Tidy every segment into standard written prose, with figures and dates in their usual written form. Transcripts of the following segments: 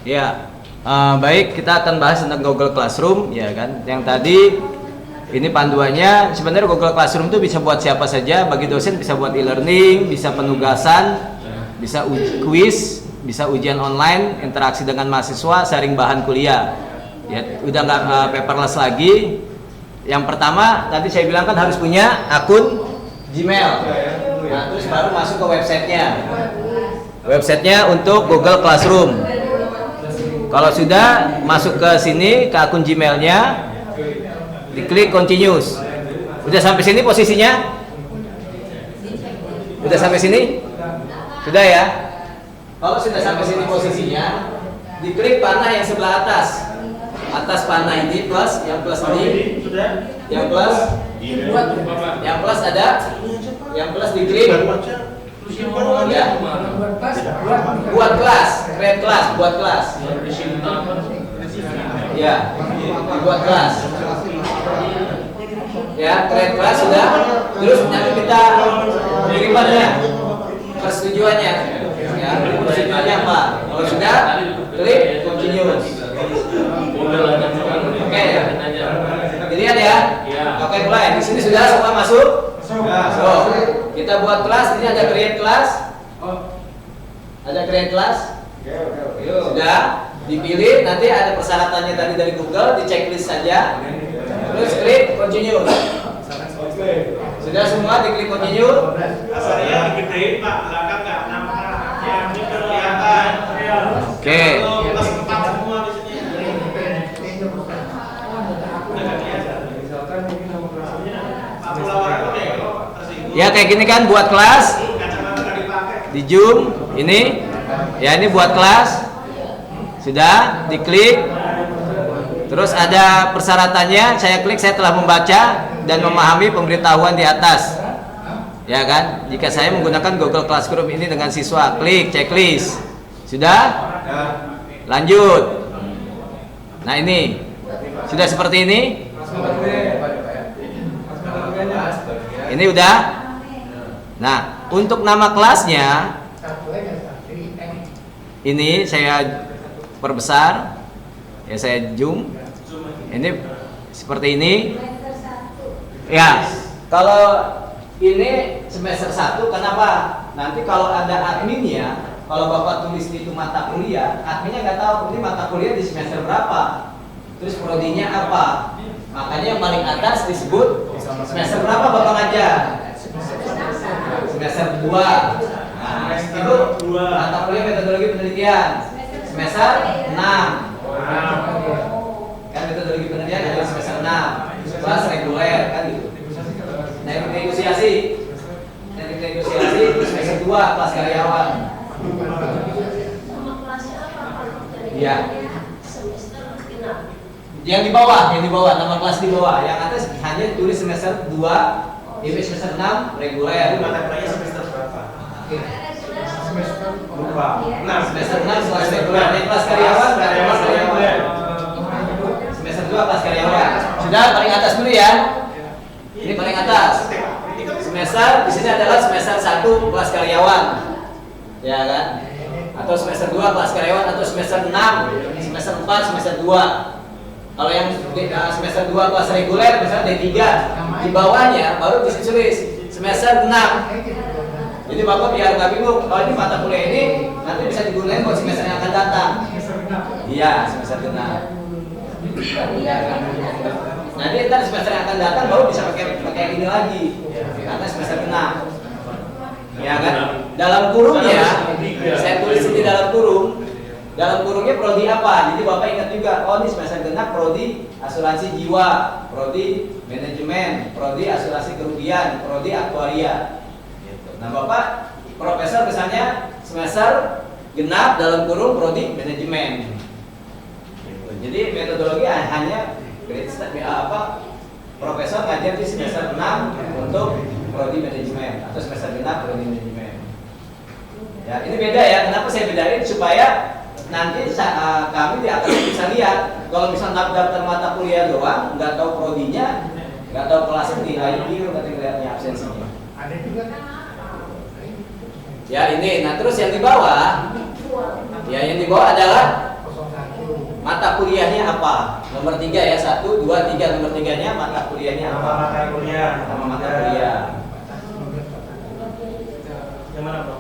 Ya, baik, kita akan bahas tentang Google Classroom, ya kan? Yang tadi ini panduannya, sebenarnya Google Classroom itu bisa buat siapa saja. Bagi dosen bisa buat e-learning, bisa penugasan, bisa quiz, bisa ujian online, interaksi dengan mahasiswa, sharing bahan kuliah. Ya, udah nggak paperless lagi. Yang pertama, tadi saya bilang kan harus punya akun Gmail. Nah, terus baru masuk ke websitenya. Websitenya untuk Google Classroom. Kalau sudah masuk ke sini ke akun Gmailnya, diklik continuous. Udah sampai sini posisinya? Udah sampai sini? Sudah ya? Kalau sudah sampai sini posisinya, diklik panah yang sebelah atas. Atas panah ini plus, yang plus ini, yang plus ada, yang plus diklik. Ya. Buat kelas, create kelas, buat kelas. Ya, buat kelas. Ya, create kelas sudah. Terus nanti kita berikannya persetujuannya. Ya, persetujuannya apa? Kalau sudah, klik continuous. Oke, dilihat ya. Oke, mulai. Di sini sudah semua masuk. Masuk. Kita buat kelas. Ini ada create kelas. Ada create kelas. Sudah dipilih. Nanti ada persyaratannya tadi dari Google. Di checklist saja. Terus klik continue. Sudah semua diklik continue. Asalnya digedein Pak, belakang nggak nampak. Yang ini kelihatan. Oke. Kelas 4 semua di sini. Ya kayak gini kan buat kelas di Zoom ini ya, ini buat kelas sudah diklik. Terus ada persyaratannya, saya klik, saya telah membaca dan memahami pemberitahuan di atas, ya kan? Jika saya menggunakan Google Classroom ini dengan siswa, klik checklist. Sudah? Lanjut. Nah ini sudah seperti ini. Ini udah. Nah, untuk nama kelasnya ini saya perbesar, ya saya zoom. Ini seperti ini. Ya, kalau ini semester 1, kenapa? Nanti kalau ada adminnya, kalau Bapak tulis itu mata kuliah, adminnya nggak tahu ini mata kuliah di semester berapa, terus prodinya apa. Makanya yang paling atas disebut semester berapa Bapak ngajar? Semester 2. Nah, itu mata kuliah metodologi penelitian. Semester 6. Kan metodologi penelitian ada semester 6. Kelas reguler kan gitu. Teknik negosiasi. Teknik negosiasi itu semester 2 kelas karyawan. Iya. Yang di bawah nama kelas di bawah. Yang atas hanya tulis semester 2, ini semester 6 reguler. Mata kuliahnya semester berapa? Semester Lupa. Semester 6 kelas reguler. Yang kelas karyawan berarti kelas karyawan. Semester 2 kelas karyawan. Sudah paling atas dulu ya. Ini paling atas. Semester di sini adalah semester 1 kelas karyawan. Ya kan? Atau semester 2 kelas karyawan, atau semester 6, semester 4, semester 2. Kalau yang semester 2 kelas reguler misalnya D3, di bawahnya baru ditulis semester 6. Jadi Bapak biar nggak bingung, kalau ini mata kuliah ini nanti bisa digunakan buat semester yang akan datang. Iya, semester 6. Nanti ntar semester yang akan datang baru bisa pakai ini lagi, karena semester 6. Ya kan? Dalam kurungnya, saya tulis ini dalam kurung. Dalam kurungnya prodi apa? Jadi Bapak ingat juga, oh ini semester genap prodi asuransi jiwa, prodi manajemen, prodi asuransi kerugian, prodi aktuaria. Nah Bapak profesor misalnya semester genap dalam kurung prodi manajemen. Jadi metodologi hanya profesor ngajar di semester 6 untuk prodi manajemen atau semester genap prodi manajemen. Ya ini beda ya. Kenapa saya bedain? Supaya nanti kami di atas bisa lihat. Kalau misalnya daftar mata kuliah doang, nggak tahu prodinya, nggak tahu kelasnya, nilainya biru, nanti kelihatannya absensinya. Ada juga. Ya ini. Nah terus yang di bawah, ya yang di bawah adalah mata kuliahnya apa? Nomor 3 ya, 1, 2, 3. Nomor 3-nya mata kuliahnya Nama apa? mata kuliah. Nama mata kuliah. Yang mana bro?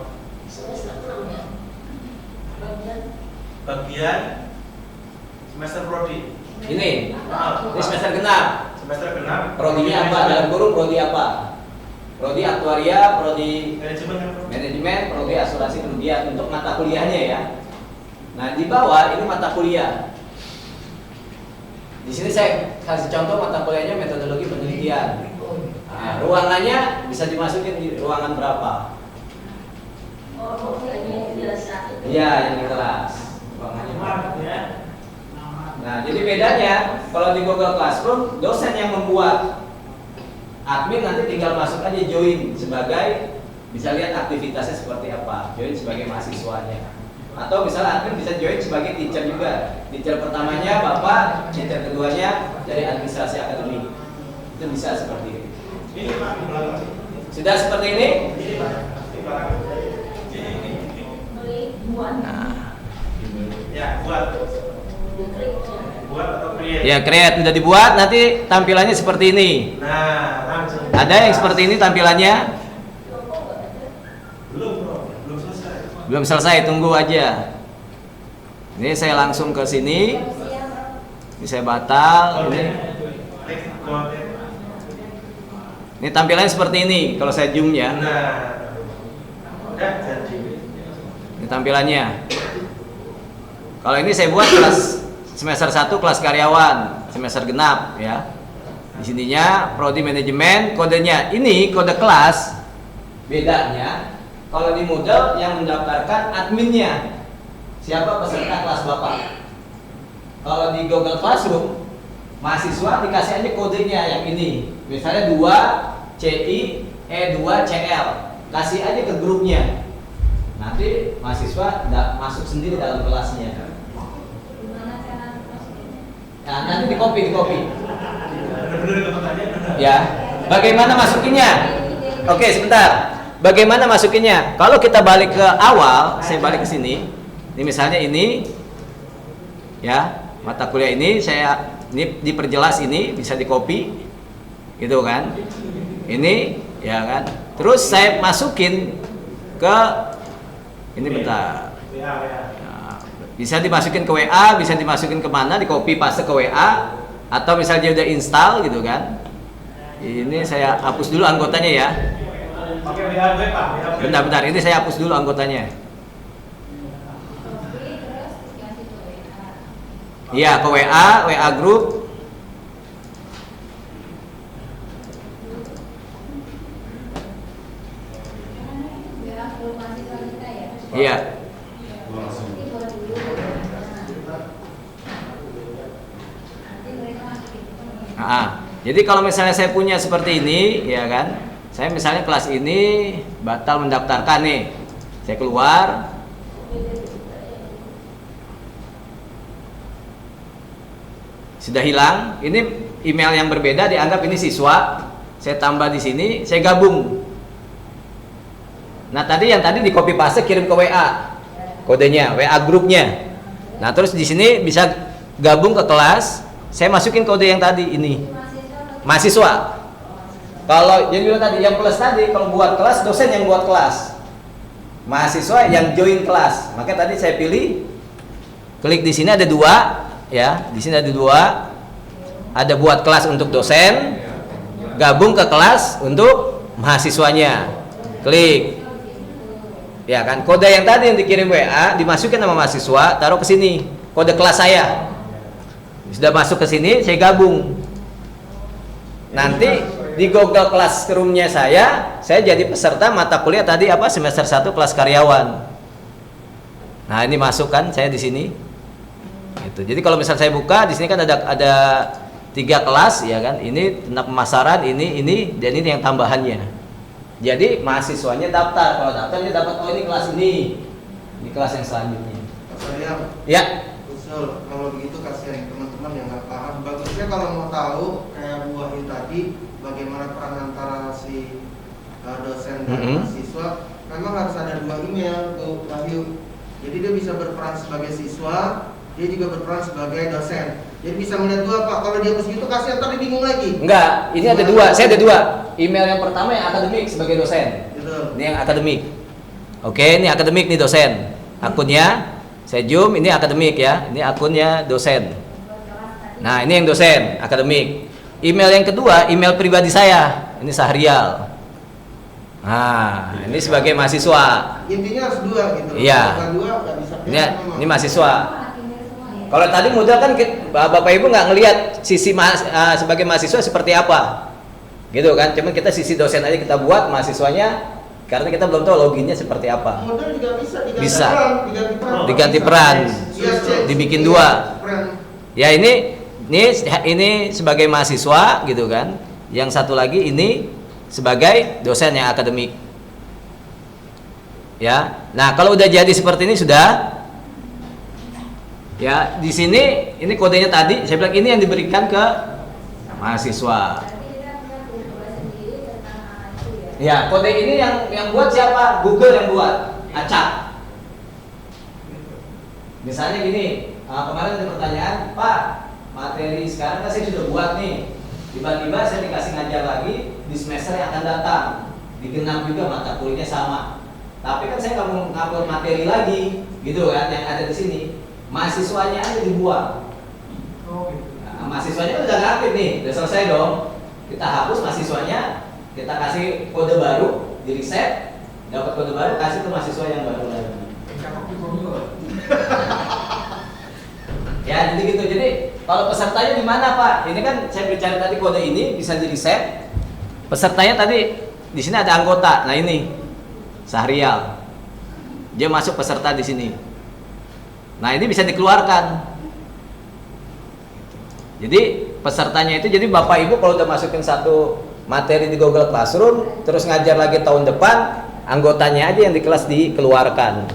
Bagian semester prodi. Ini Maaf, semester genap. semester genap. Prodinya apa? Dalam kurung prodi apa? Prodi aktuaria, prodi Manajemen kan bro? manajemen, prodi asuransi kerugian untuk mata kuliahnya ya. Nah, di bawah ini mata kuliah. Di sini saya kasih contoh mata kuliahnya metodologi penelitian. Nah, ruangannya bisa dimasukin di ruangan berapa? Iya, yang di kelas. Ruangannya berapa? Ya. Nah, jadi bedanya kalau di Google Classroom, dosen yang membuat, admin nanti tinggal masuk aja join sebagai, bisa lihat aktivitasnya seperti apa, join sebagai mahasiswanya. Atau misalnya admin bisa join sebagai teacher juga. Teacher pertamanya Bapak, teacher keduanya dari administrasi akademik. Itu bisa seperti ini. Ini Pak di belakang. Sudah seperti ini? Ini Pak di belakang. Ini. Nah, Ya, buat atau create. ya create sudah dibuat, nanti tampilannya seperti ini. Nah, langsung. Ada yang seperti ini tampilannya? Belum bro, belum selesai. Belum selesai, tunggu aja. Ini saya langsung ke sini. Ini saya batal. Ini tampilannya seperti ini kalau saya zoom ya. Nah, udah jadi. Ini tampilannya. Kalau ini saya buat kelas semester 1 kelas karyawan, semester genap ya. Di sininya prodi manajemen, kodenya ini kode kelas. Bedanya kalau di Moodle yang mendaftarkan adminnya. Siapa peserta kelas Bapak? Kalau di Google Classroom mahasiswa dikasih aja kodenya yang ini. Misalnya 2CI E2CL. Kasih aja ke grupnya. Nanti mahasiswa masuk sendiri dalam kelasnya. Nah, nanti di copy. Bener-bener itu pertanyaan. Ya. Bagaimana masukinnya? Oke, sebentar. Bagaimana masukinnya? Kalau kita balik ke awal, saya balik ke sini. Ini misalnya ini ya, mata kuliah ini diperjelas ini bisa di copy. Gitu kan? Ini ya kan. Terus saya masukin ke ini bentar. Ya. Nah, bisa dimasukin ke WA, bisa dimasukin ke mana, di copy paste ke WA, atau misalnya udah install gitu kan. Ini saya hapus dulu anggotanya ya. Oke, WA gue Pak. Bentar, ini saya hapus dulu anggotanya. Iya, ke WA group. Iya. Jadi kalau misalnya saya punya seperti ini, ya kan? Saya misalnya kelas ini batal mendaftarkan nih. Saya keluar. Sudah hilang. Ini email yang berbeda dianggap ini siswa. Saya tambah di sini, saya gabung. Nah, yang tadi di copy paste kirim ke WA. Kodenya, WA grupnya. Nah, terus di sini bisa gabung ke kelas. Saya masukin kode yang tadi ini. Mahasiswa. Kalau yang dulu tadi yang plus tadi, kalau buat kelas dosen yang buat kelas. Mahasiswa yang join kelas. Maka tadi saya pilih klik di sini ada 2 ya. Di sini ada 2. Ada buat kelas untuk dosen, gabung ke kelas untuk mahasiswanya. Klik. Ya kan, kode yang tadi yang dikirim WA dimasukin sama mahasiswa, taruh ke sini. Kode kelas saya. Sudah masuk ke sini, saya gabung. Nanti di Google Classroom-nya saya jadi peserta mata kuliah tadi apa semester 1 kelas karyawan. Nah, ini masukkan saya di sini. Gitu. Jadi kalau misal saya buka di sini kan ada 3 kelas ya kan. Ini tentang pemasaran, ini dan ini yang tambahannya. Jadi mahasiswanya daftar. Kalau daftar dia dapat ini kelas ini. Di kelas yang selanjutnya. Saya Ya. usul kalau begitu kasihan teman-teman yang nggak paham. Bagusnya kalau mau tahu kayak Bu Wahyu tadi bagaimana peran antara si dosen dan mahasiswa, memang harus ada 2 email Bu Wahyu. Jadi dia bisa berperan sebagai siswa dia juga berperan sebagai dosen. Jadi bisa melihat dua Pak. Kalau dia begitu kasihan ntar dia bingung lagi. Enggak, ini ada dua. Saya ada dua. Email yang pertama yang akademik sebagai dosen. Betul. Ini yang akademik. Oke, ini akademik nih dosen. Akunnya saya zoom, ini akademik ya. Ini akunnya dosen. Nah, ini yang dosen, akademik. Email yang kedua, email pribadi saya. Ini Sahrial. Nah, ini sebagai mahasiswa. Intinya harus dua gitu. Iya. Kalau dua nggak bisa. Ini mahasiswa. Kalau tadi modal kan Bapak Ibu nggak ngelihat sisi sebagai mahasiswa seperti apa, gitu kan? Cuman kita sisi dosen aja kita buat mahasiswanya, karena kita belum tahu loginnya seperti apa. Modal juga bisa diganti Bisa. peran, Diganti peran, Iya, cek. dibikin Iya, dua. peran. Ya ini sebagai mahasiswa gitu kan. Yang satu lagi ini sebagai dosen yang akademik. Ya. Nah, kalau udah jadi seperti ini sudah. Ya, di sini ini kodenya tadi saya bilang ini yang diberikan ke mahasiswa. Ya, kode ini yang buat siapa? Google yang buat. Acak. Misalnya gini, kemarin ada pertanyaan, Pak, materi sekarang kan saya sudah buat nih. Tiba-tiba saya dikasih ngajar lagi di semester yang akan datang. Digenap juga mata kuliahnya sama. Tapi kan saya nggak mau ngupload materi lagi, gitu kan? Yang ada di sini. Mahasiswanya aja dibuang. Nah, mahasiswanya udah nggak aktif nih, udah selesai dong. Kita hapus mahasiswanya, kita kasih kode baru, di reset, dapat kode baru, kasih ke mahasiswa yang baru lagi. Ya, jadi gitu. Jadi kalau pesertanya di mana Pak? Ini kan saya bicara tadi kode ini bisa di reset. Pesertanya tadi di sini ada anggota. Nah ini Sahrial, dia masuk peserta di sini. Nah ini bisa dikeluarkan. Jadi pesertanya itu, jadi Bapak Ibu kalau udah masukin satu materi di Google Classroom, terus ngajar lagi tahun depan, anggotanya aja yang di kelas dikeluarkan.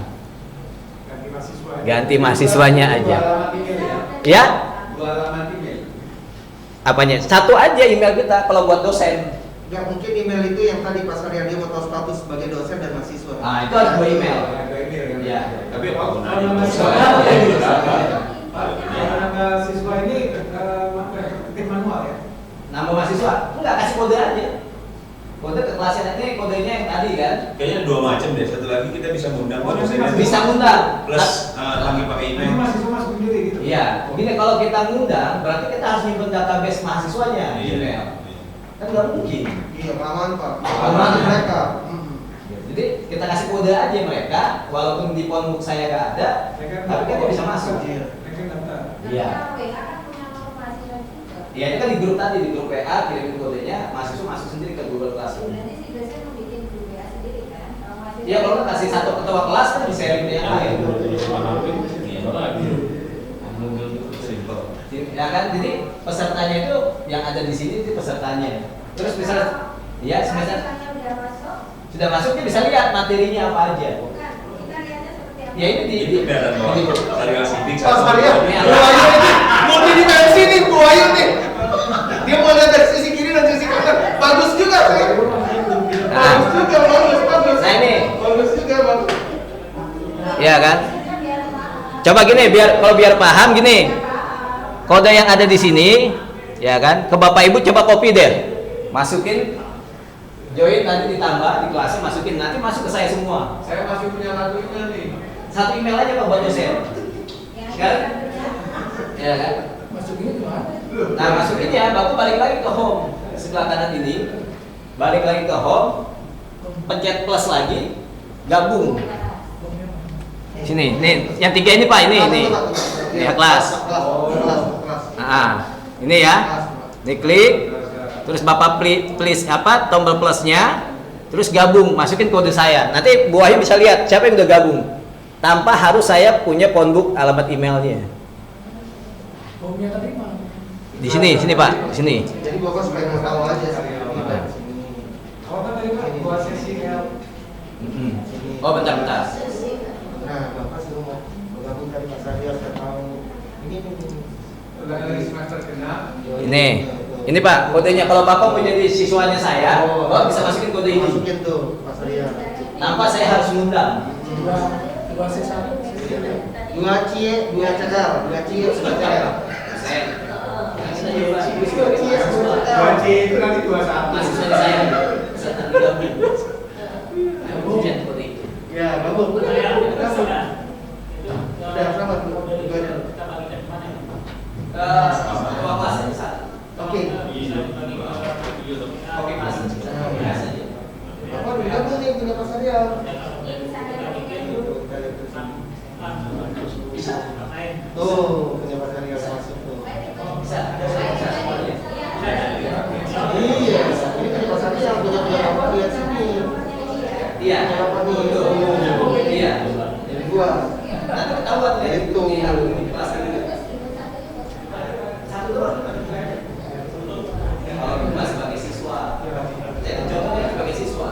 Ganti mahasiswanya aja. Ya? Apanya? Satu aja email kita kalau buat dosen. Ya mungkin email itu yang tadi Pak Sarya dia mau tahu status sebagai dosen dan mahasiswa. Nah itu ada dua email. Ya. Tapi siswa ini ketik manual ya? Nama mahasiswa? Enggak, kasih kode aja. Kode ke kelasnya, ini kodenya yang tadi kan. kayaknya dua macam deh. Satu lagi kita bisa ngundang dosennya. Bisa ngundang. Plus lagi pakai Ini email. mahasiswa masuk sendiri gitu? Iya, gini kalau kita ngundang berarti kita harus nyimpen database mahasiswanya di Iya. email. Kan nggak mungkin. Iya, aman Pak. Aman. Aman mereka. Jadi kita kasih kode aja mereka, walaupun di phonebook saya nggak ada, tapi kan dia bisa masuk. Iya. Mereka daftar. Iya. Iya, itu kan di grup tadi, di grup WA kirimin kodenya, mahasiswa masuk sendiri ke Google Classroom. Iya, kalau nggak kasih satu ketua kelas kan bisa sharing ke yang lain. Ya kan, jadi pesertanya itu yang ada di sini itu pesertanya. Terus misalnya, ya semester sudah masuk dia bisa lihat materinya apa aja. Ya ini di kelihatan bahwa Sahrial Sidik Pak Sarya, Iya. Bu Ayu ini mau di dimensi nih Bu Ayu nih. Dia mau lihat dari sisi kiri dan sisi kanan. Bagus juga sih. Bagus juga, bagus. Nah ini, Bagus juga, bagus. ya kan. Coba gini, biar paham gini. Kode yang ada di sini, ya kan. Ke Bapak Ibu coba copy deh. Masukin, join nanti ditambah di kelasnya masukin, nanti masuk ke saya semua. Saya masih punya satu email nih. Satu email aja Pak buat dosen. Sekarang, ya kan. Masukinnya gimana? Nah masukin ya, Bapak balik lagi ke home sebelah kanan ini, balik lagi ke home, pencet plus lagi, gabung. Sini, nih yang tiga ini Pak, ini ya kelas. Kelas. Nah, ini ya, ini klik, terus Bapak please apa tombol plusnya, terus gabung, masukin kode saya. Nanti Bu Wahyu bisa lihat siapa yang udah gabung, tanpa harus saya punya phonebook alamat emailnya. Bomnya tadi mana? Di sini Pak, di sini. Jadi Bapak supaya mau tahu aja sih. Oh kan tadi Pak, buat sesi kayak Oh bentar. Nah, Bapak sudah mau bergabung tadi Mas Sarya, saya tahu. Ini dari semester genap. Ini Pak, kodenya kalau Bapak mau jadi siswanya saya, Bapak bisa masukin kode ini. Masukin tuh Mas Sarya. Tanpa saya harus ngundang. Dua sesi. Dua cie, dua cedar, dua cie, dua cedar. Dua C itu nanti 21. Ya, bagus. Sudah, selamat. Oke. Apa kamu nih punya Mas Arya? Tuh, punya Mas Arya masuk tuh. Iya, ini punya Mas Arya yang punya apa lihat sini. Iya. Apa nih? Iya. Yang gua. Nanti ketahuan deh. Itu. Satu doang. Kalau kita sebagai siswa, jadi contohnya sebagai siswa.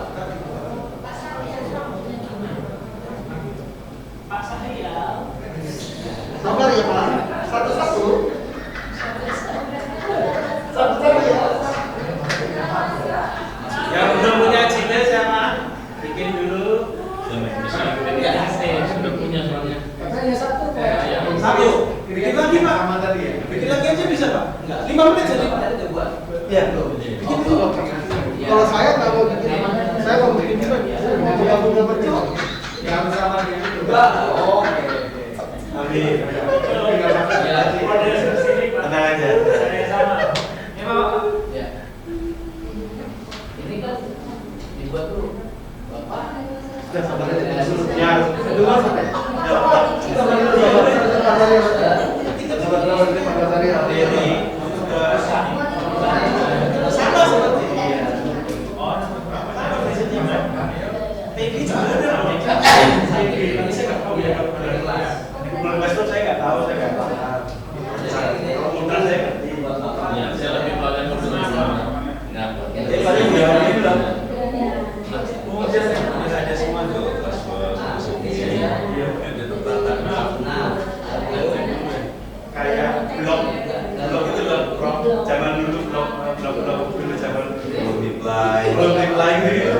Sabar ya Pak. Satu-satu. Satu-satu ya. Yang belum punya cile siapa? Bikin dulu. Sudah punya soalnya. Katanya satu. Satu. Bikin lagi Pak. Sama tadi ya. Bikin lagi aja bisa Pak? Enggak. 5 menit jadi Pak. Ada buat. Iya. Bikin dulu. Kalau saya nggak mau bikin, saya mau bikin juga. Mau gabung sama dia. Yang sama dia itu. Oke. Amin. Tinggal satu. Tenang aja. Ya. Ini kan dibuat dulu. Bapak. Sudah sabar aja dulu. Ya, Dua sampai. Sabar dulu. Sabar dulu. Sabar dulu. Sabar dulu. Ini sama seperti Peggy juga ada. Saya nggak tahu ya. Bulan besok saya nggak tahu, saya nggak tahu. Kalau putra saya ngerti. Ya, saya lebih pada kebetulan. Nah, Jadi paling dia bilang, oh biasa aja semua tuh. Kayak blog itu blog zaman dulu blog dulu zaman multiply gitu.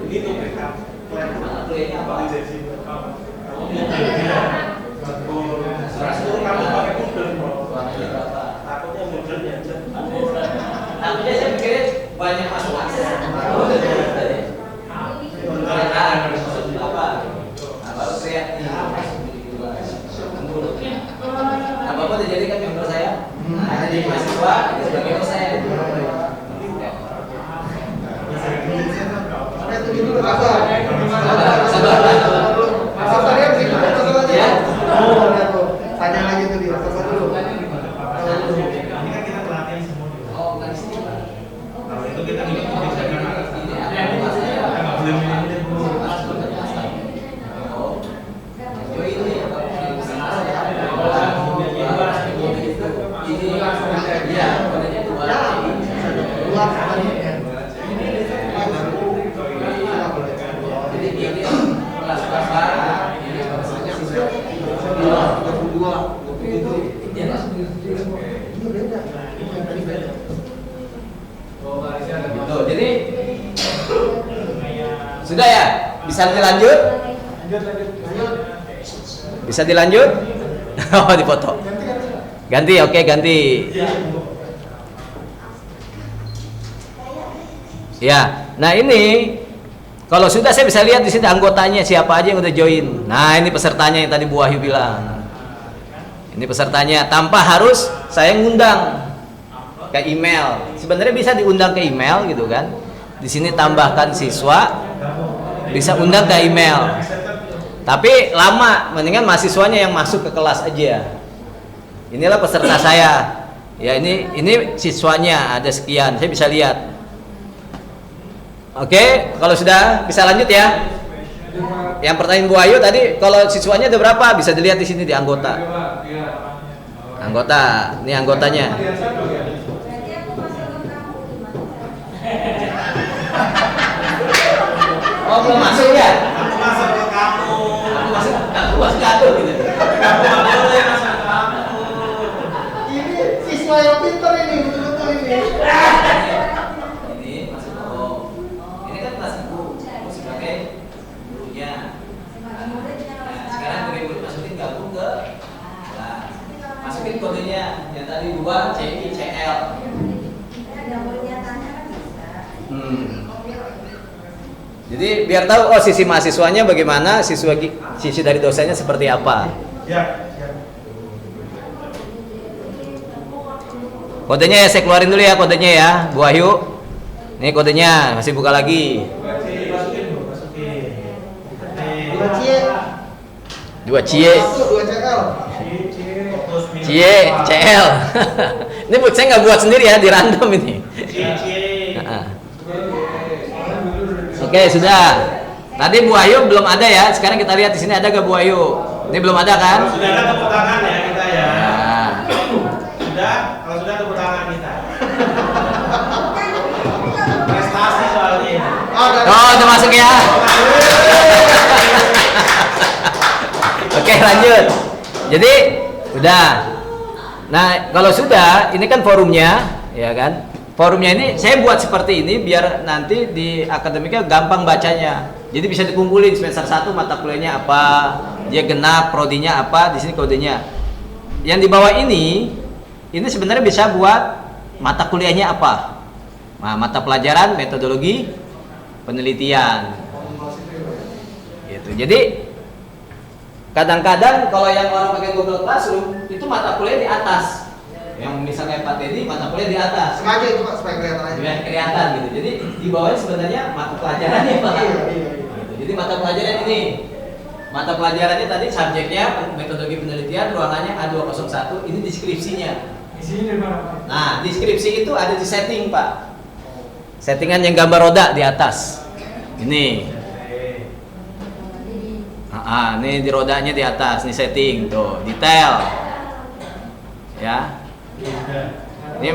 Itu mereka plan apa aja sih? Kamu pakai Moodle, bro. Takutnya Moodle ya. Takutnya saya pikirin banyak masuk akses. Apa kreatif. Apa udah jadi kan member saya? Ada jadi mahasiswa, ada sebagai dosen. Itu dulu sabar. Sabar. Sabar ya, bikin dulu. Ya. Oh, lihat tuh. Tanya lagi tuh dia. Sabar dulu. Ini kan kita pelatihan semua. Oh, bukan di sini. Kalau itu kita ini kebijakan atas. Ini Kita apa? nggak boleh milih-milih dulu. Oh. Yo ini ya, Pak. Ini ya, kodenya dua. Dua kali. Jadi ini kelas-kelas baru. Ini kelas-kelas 22. Itu. Iya, langsung Ini beda. Ini tadi beda. Oh, Malaysia ada. gitu. Jadi sudah ya? Bisa dilanjut? Lanjut. Bisa dilanjut? Oh, dipoto. Ganti, oke, ganti. Ya. Nah, ini kalau sudah saya bisa lihat di sini anggotanya siapa aja yang udah join. Nah, ini pesertanya yang tadi Bu Wahyu bilang. Ini pesertanya tanpa harus saya ngundang ke email. Sebenarnya bisa diundang ke email gitu kan. Di sini tambahkan siswa, bisa undang ke email. Tapi lama, mendingan mahasiswanya yang masuk ke kelas aja. Inilah peserta saya. Ya, ini siswanya ada sekian, saya bisa lihat. Oke, kalau sudah bisa lanjut ya. Yang pertanyaan Bu Ayu tadi, kalau siswanya ada berapa? Bisa dilihat di sini di anggota. Anggota, ini anggotanya. Oh, belum masuk ya? Aku masuk ke kamu. Aku masuk gaduh gitu. Kamu nggak boleh masuk ke kamu. Ini siswa yang pintar ini, betul-betul ini. Ini masuk ini kan kelas ibu sebagai gurunya. kodenya yang tadi 2 CI CL. Jadi biar tahu sisi mahasiswanya bagaimana, sisi dari dosennya seperti apa. Siap, siap. Kodenya ya saya keluarin dulu ya kodenya ya, Bu Ayu. Nih kodenya masih buka lagi. Masukin, Bu, masukin. 2 cie. 2 CI 2 CL. CI CL. Ini saya nggak buat sendiri ya, di random ini. Oke, sudah. Tadi Bu Ayu belum ada ya. Sekarang kita lihat di sini ada gak Bu Ayu? Ini belum ada kan? Sudah ada tepuk tangan ya kita ya. Nah. Sudah, kalau sudah tepuk tangan kita. Prestasi soalnya. Oh, udah masuk ya. Oke, lanjut. Jadi, udah. Nah, kalau sudah, ini kan forumnya, ya kan? Forumnya ini saya buat seperti ini biar nanti di akademiknya gampang bacanya. Jadi bisa dikumpulin semester 1 mata kuliahnya apa, dia genap, prodinya apa, di sini kodenya. Yang di bawah ini sebenarnya bisa buat mata kuliahnya apa. Nah, mata pelajaran, metodologi, penelitian. Gitu. Jadi kadang-kadang kalau yang orang pakai Google Classroom itu mata kuliah di atas. Yang misalnya Pak Teddy mata kuliah di atas. Sengaja itu Pak supaya kelihatan aja. Biar kelihatan gitu. Jadi di bawahnya sebenarnya mata pelajarannya Pak. Iya. Gitu. Jadi mata pelajaran ini. Mata pelajarannya tadi subjeknya metodologi penelitian, ruangannya A201, ini deskripsinya. Isinya dari mana, Pak? Nah, deskripsi itu ada di setting, Pak. Settingan yang gambar roda di atas. Ini. Ini di rodanya di atas, nih setting tuh, detail. Ya. Ini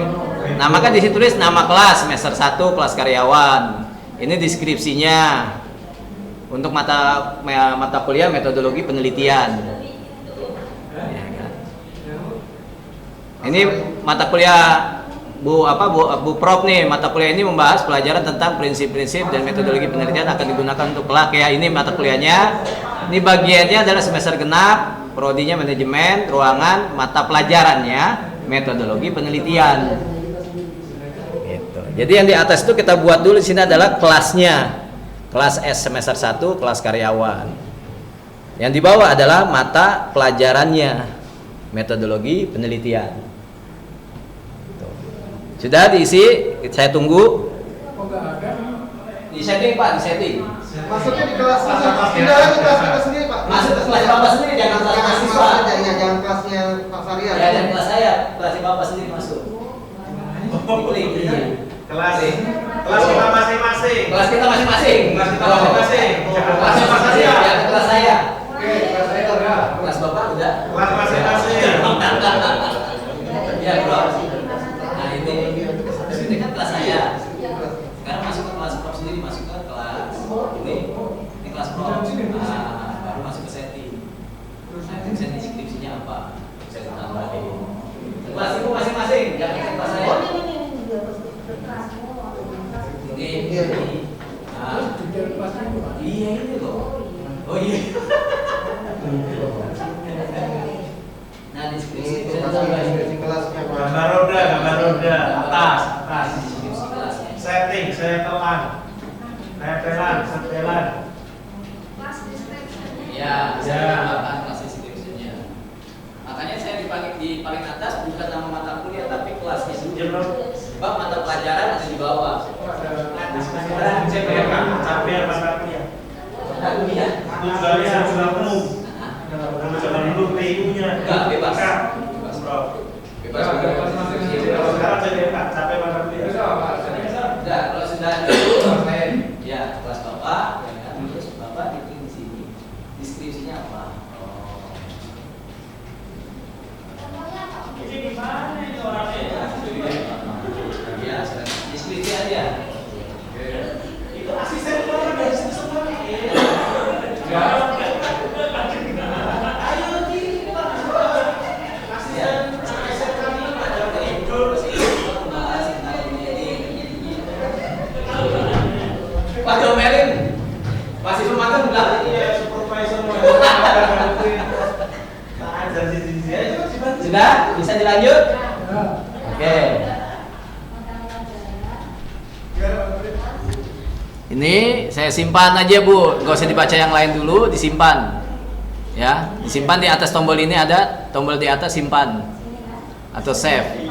namakan di situ tulis nama kelas semester 1 kelas karyawan. Ini deskripsinya untuk mata kuliah metodologi penelitian. Ya, kan? Ini mata kuliah Bu Prof nih, mata kuliah ini membahas pelajaran tentang prinsip-prinsip dan metodologi penelitian akan digunakan untuk kelak ya. Ini mata kuliahnya. Ini bagiannya adalah semester genap, prodinya manajemen, ruangan, mata pelajarannya metodologi penelitian. Gitu. Jadi yang di atas itu kita buat dulu di sini adalah kelasnya. Kelas S semester 1, kelas karyawan. Yang di bawah adalah mata pelajarannya, metodologi penelitian. Gitu. Sudah diisi, saya tunggu. Di setting Pak, di setting. Masuknya di kelas pindah lagi kelas kita sendiri Pak. Masuk ke kelas Bapak sendiri, jangan kelas mahasiswa. Jangan kelasnya Pak Sarya. Ya, dan kelas saya, kelas Bapak sendiri masuk. Diklik ini. Kelas kita masing-masing. Kelas kita masing-masing. Kelas kita masing-masing. Kelas masing-masing. Ya, kelas saya. Oke, kelas saya udah. Kelas Bapak udah. Kelas masing-masing. Ya, Bro. Nah, ini kan kelas saya. Sekarang masuk ke kelas Prof sendiri, masuk ke kelas ini kelas Prof. Baru masuk ke setting. Nah, itu bisa deskripsinya apa? Bisa ditambahin. Kelas itu masing-masing, jangan ke kelas saya. Ini. Iya ini loh. Oh iya. Nah, deskripsi Itu bisa masih ditambahin. kelasnya Pak. Gambar roda, atas. Deskripsi kelasnya. Setting, setelan. Setelan. Ya, Ya. saya menambahkan kelas deskripsinya. Makanya saya di paling atas bukan nama mata kuliah tapi kelasnya dulu. Sebab mata pelajaran ada di bawah. Capek mata kuliah. Mata kuliah. Tugasnya sudah penuh. Coba dulu PU-nya. Enggak, bebas. Bebas, Prof. Bebas. Sekarang saya lihat capek mata kuliah. Sudah, kalau sudah ya kelas Bapak, ya kan, terus Bapak diklik di sini. Deskripsinya apa? Ini gimana ini orangnya? Ya, deskripsi aja. Itu asisten orang dari situ semua. Ayo di asisten kami ada lanjut? Oke. Ini saya simpan aja Bu, nggak usah dibaca yang lain dulu, disimpan. Ya, disimpan di atas tombol ini ada tombol di atas simpan atau save.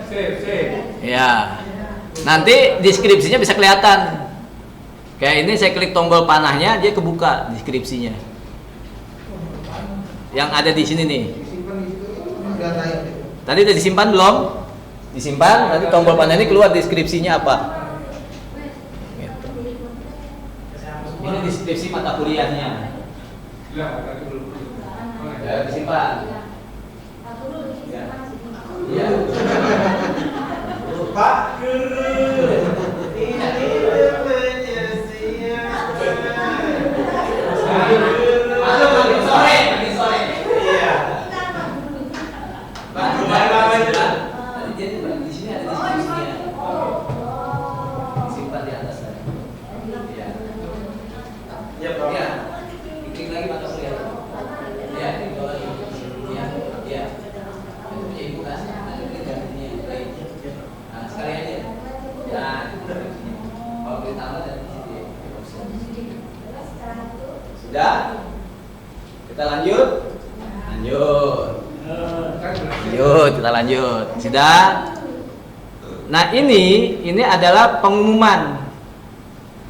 Save. Ya. Nanti deskripsinya bisa kelihatan. Kayak ini saya klik tombol panahnya dia kebuka deskripsinya. Yang ada di sini nih. Disimpan di situ data itu. Tadi udah disimpan belum? Disimpan, nanti tombol panah ini keluar deskripsinya apa? Gitu. Ini deskripsi mata kuliahnya. Ya, disimpan. Ya. Pak Guru. Makin sore. Iya. Tadi dia di sini ada deskripsinya. Simpan di atas tadi. Ya. Iya, Pak. Ya. Klik lagi mata kuliah. Ya, klik lagi. Ya, ya. Itu punya ibu kan? Ada klik gantinya. Nah, sekali aja. Nah, kalau kita tambah dari sini. Sudah? Kita lanjut? Lanjut. Kita lanjut. Sudah? Nah, ini adalah pengumuman.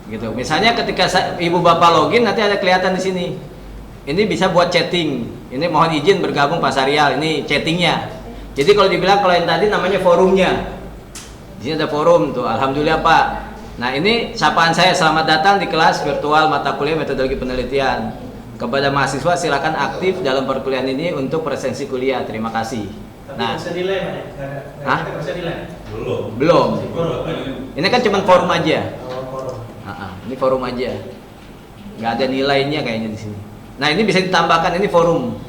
Gitu. Misalnya ketika ibu bapak login nanti ada kelihatan di sini. Ini bisa buat chatting. Ini mohon izin bergabung Pak Sarial. Ini chattingnya. Jadi kalau dibilang kalau yang tadi namanya forumnya. Di sini ada forum tuh. Alhamdulillah Pak. Nah, ini sapaan saya, selamat datang di kelas virtual mata kuliah metodologi penelitian. Kepada mahasiswa silakan aktif dalam perkuliahan ini untuk presensi kuliah. Terima kasih. Tapi Nah, bisa nilai, Pak ya? Hah? Nggak bisa nilai. belum. Belum. Ini kan cuma forum aja. Oh, forum. Ini forum aja, nggak ada nilainya kayaknya di sini. Nah, ini bisa ditambahkan, ini forum,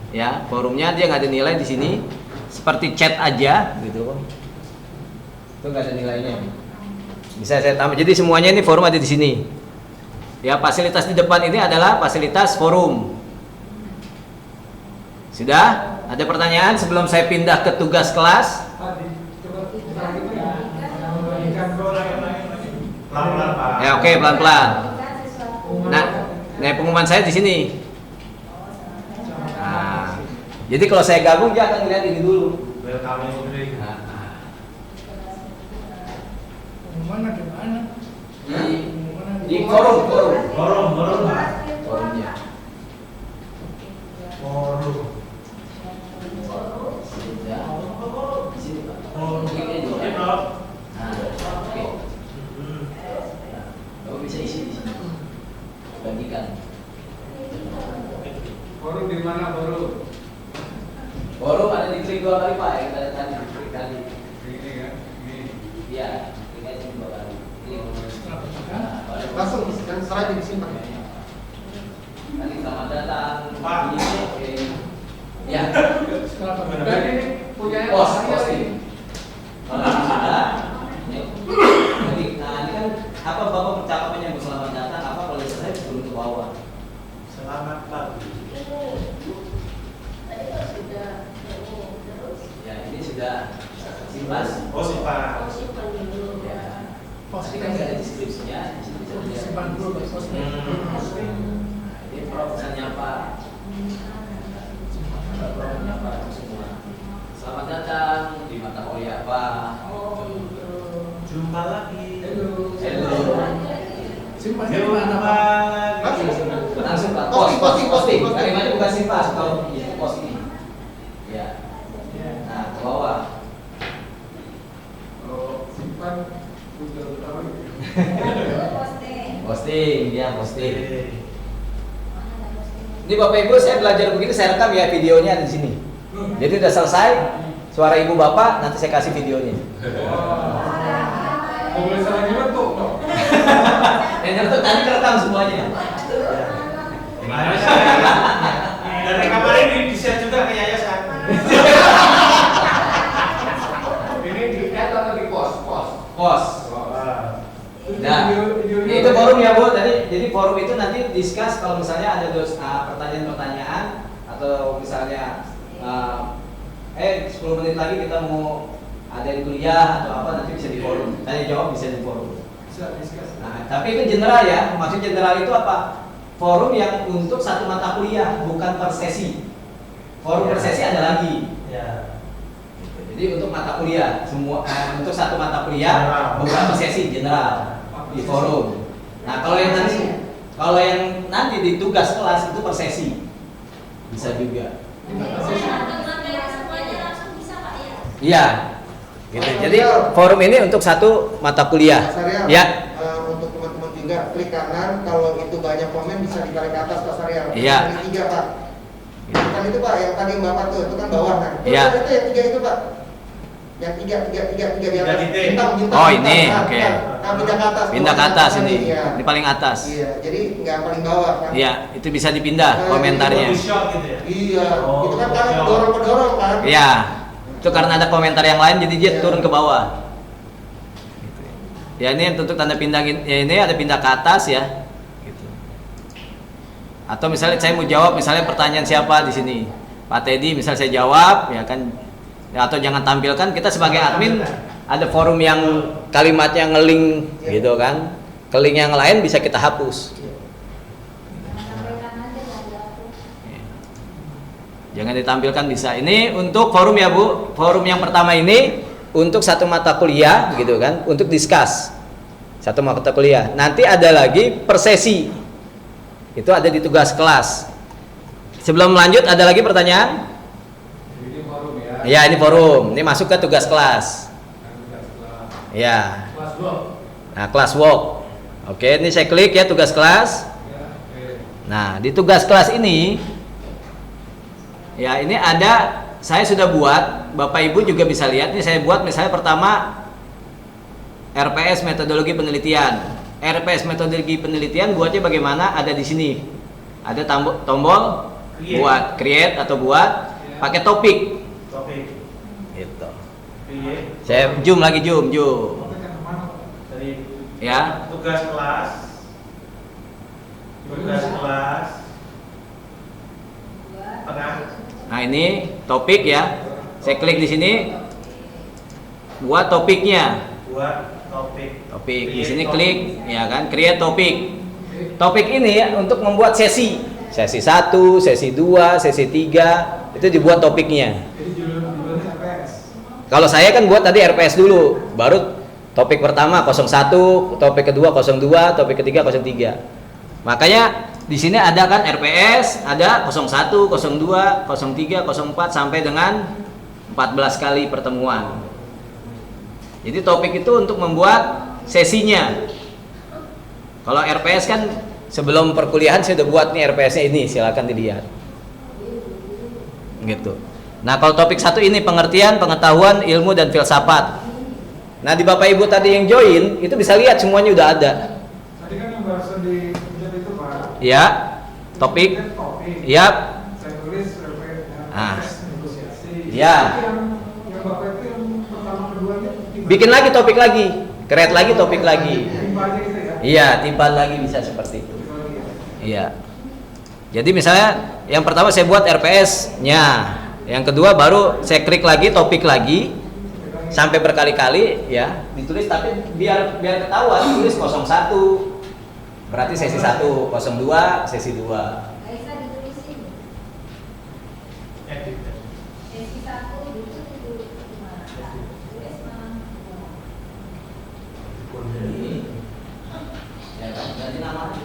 ya forumnya dia nggak ada nilai di sini, seperti chat aja gitu, itu nggak ada nilainya. Bisa saya tambah, jadi semuanya ini forum ada di sini. Ya, fasilitas di depan ini adalah fasilitas forum. Sudah? Ada pertanyaan sebelum saya pindah ke tugas kelas? Pelan-pelan, Pak. Ya, oke, pelan-pelan. Nah, pengumuman saya di sini. Nah, jadi kalau saya gabung dia akan lihat ini dulu. Welcome Indri. Mana di mana? Di forum. Forum, Pak. Forumnya. Forum. Ya. Di sini, Pak. Forum. Klik aja. Oke, Bro. Nah, oke. Kamu bisa isi di sini. Bagikan. Forum di mana forum? Forum ada di klik 2 kali Pak, yang tadi klik tadi. Ini kan, ini. Iya, klik aja 2 kali. Klik. Nah, baru. Langsung yang setelah disimpan. Tadi selamat datang. Pak. Ini oke. Ya. Dan ini punya Posting. Kalau sudah, jadi, nah ini kan apa bapak percakapannya selamat datang, apa kalau selesai turun ke bawah. Selamat pagi. Ya ini sudah simpan. Oh, simpan. Ya. Pasti kan nggak ada deskripsinya. Di sini bisa dilihat. Simpan dulu, Pak. Nah, ini profesannya apa? Profesannya apa semua. Selamat datang di mata kuliah apa? Jumpa lagi. Halo. Simpan di Jumpa mana, Pak? lagi. Langsung Pak. Posting. Dari mana bukan simpan? Kalau ini posting. Ya. Nah, ke bawah. Oh, simpan udah utama. Posting, ya posting. Ini Bapak Ibu saya belajar begini, saya rekam ya videonya ada di sini. Jadi udah selesai, suara ibu bapak nanti saya kasih videonya. Mau boleh salah nyelentuk dong. Dan itu tadi kerekam semuanya. Gimana sih? Dan rekaman ini di-share juga ke yayasan. Ini di add atau di post? Pos. Nah, itu forum ya Bu. Jadi forum itu nanti discuss kalau misalnya ada pertanyaan-pertanyaan atau misalnya 10 menit lagi kita mau ada kuliah atau apa, nanti bisa di forum. Tanya jawab bisa di forum. Bisa diskus. Nah, tapi itu general ya. Maksud general itu apa? Forum yang untuk satu mata kuliah, bukan per sesi. Forum per sesi ada lagi. Ya. Jadi untuk mata kuliah semua, untuk satu mata kuliah beberapa sesi general di forum. Nah, kalau yang nanti di tugas kelas itu per sesi bisa juga. Iya. Gitu. Jadi forum ini untuk satu mata kuliah. Syariah, Ya. untuk teman-teman juga klik kanan, kalau itu banyak komen bisa ditarik ke atas Pak Syariah. Iya. Yang 3 Pak. Bukan itu Pak, yang tadi Bapak tuh, itu kan bawah kan. Iya. Itu yang 3 itu Pak. Yang 3 di atas. Bintang. Oh, ini, oke. Nah, pindah ke atas. Pindah ke atas ini. Iya. Di paling atas. Iya, jadi nggak paling bawah kan. Iya, itu bisa dipindah komentarnya. Shot gitu ya. Iya, Oh, itu kan karena iya. dorong kan. Iya. Itu karena ada komentar yang lain jadi dia Iya. turun ke bawah. Ya ini untuk tanda pindah ya ini ada pindah ke atas ya. Gitu. Atau misalnya saya mau jawab misalnya pertanyaan siapa di sini. Pak Teddy misal saya jawab ya kan, ya, atau jangan tampilkan, kita sebagai admin ada forum yang kalimatnya ngeling gitu kan. Ke link yang lain bisa kita hapus. Jangan ditampilkan bisa. Ini untuk forum ya Bu. Forum yang pertama ini untuk satu mata kuliah gitu kan, untuk discuss satu mata kuliah. Nanti ada lagi per sesi. Itu ada di tugas kelas. Sebelum lanjut ada lagi pertanyaan? Ini forum ya. Ya, ini forum. Ini masuk ke tugas kelas. Ya. Kelas 2. Nah, kelas work. Oke, ini saya klik ya tugas kelas. Ya, oke. Nah, di tugas kelas ini ya ini ada, saya sudah buat, Bapak Ibu juga bisa lihat. Ini saya buat misalnya pertama RPS metodologi penelitian. RPS metodologi penelitian buatnya bagaimana? Ada di sini. Ada tombol Create. buat create atau buat pakai topik. Topik. Gitu. Create. Saya zoom lagi zoom. Topik yang kemana? Dari Ya. tugas kelas. Tugas kelas. Tengah. Nah, ini topik ya. Saya klik di sini. Buat topiknya. Buat topik. Topik di Create sini topik. klik ya kan, create topik. Topik ini ya, untuk membuat sesi 1, sesi 2, sesi 3 itu dibuat topiknya. Jadi judulnya RPS. Kalau saya kan buat tadi RPS dulu, baru topik pertama 01, topik kedua 02, topik ketiga 03. Makanya di sini ada kan RPS, ada 01, 02, 03, 04 sampai dengan 14 kali pertemuan. Jadi topik itu untuk membuat sesinya. Kalau RPS kan sebelum perkuliahan saya udah buat nih RPS-nya ini, silakan dilihat. Gitu. Nah, kalau topik 1 ini pengertian, pengetahuan, ilmu dan filsafat. Nah, di Bapak Ibu tadi yang join itu bisa lihat semuanya udah ada. Tadi kan yang barusan di pencet itu Pak. Ya. Topik. Topik. Ya. Saya tulis RPS Ah. negosiasi. Ya. Yang Bapak itu yang pertama keduanya Bikin lagi topik lagi. Create lagi topik lagi. timpa aja gitu ya. Iya, timbal lagi bisa seperti itu. Gitu lagi ya. Iya. Jadi misalnya yang pertama saya buat RPS-nya. Yang kedua baru saya klik lagi topik lagi sampai berkali-kali ya. Ditulis tapi biar ketahuan tulis 01. Berarti sesi 1, 02, sesi 2. Edit. Ya kan, ganti nama aja.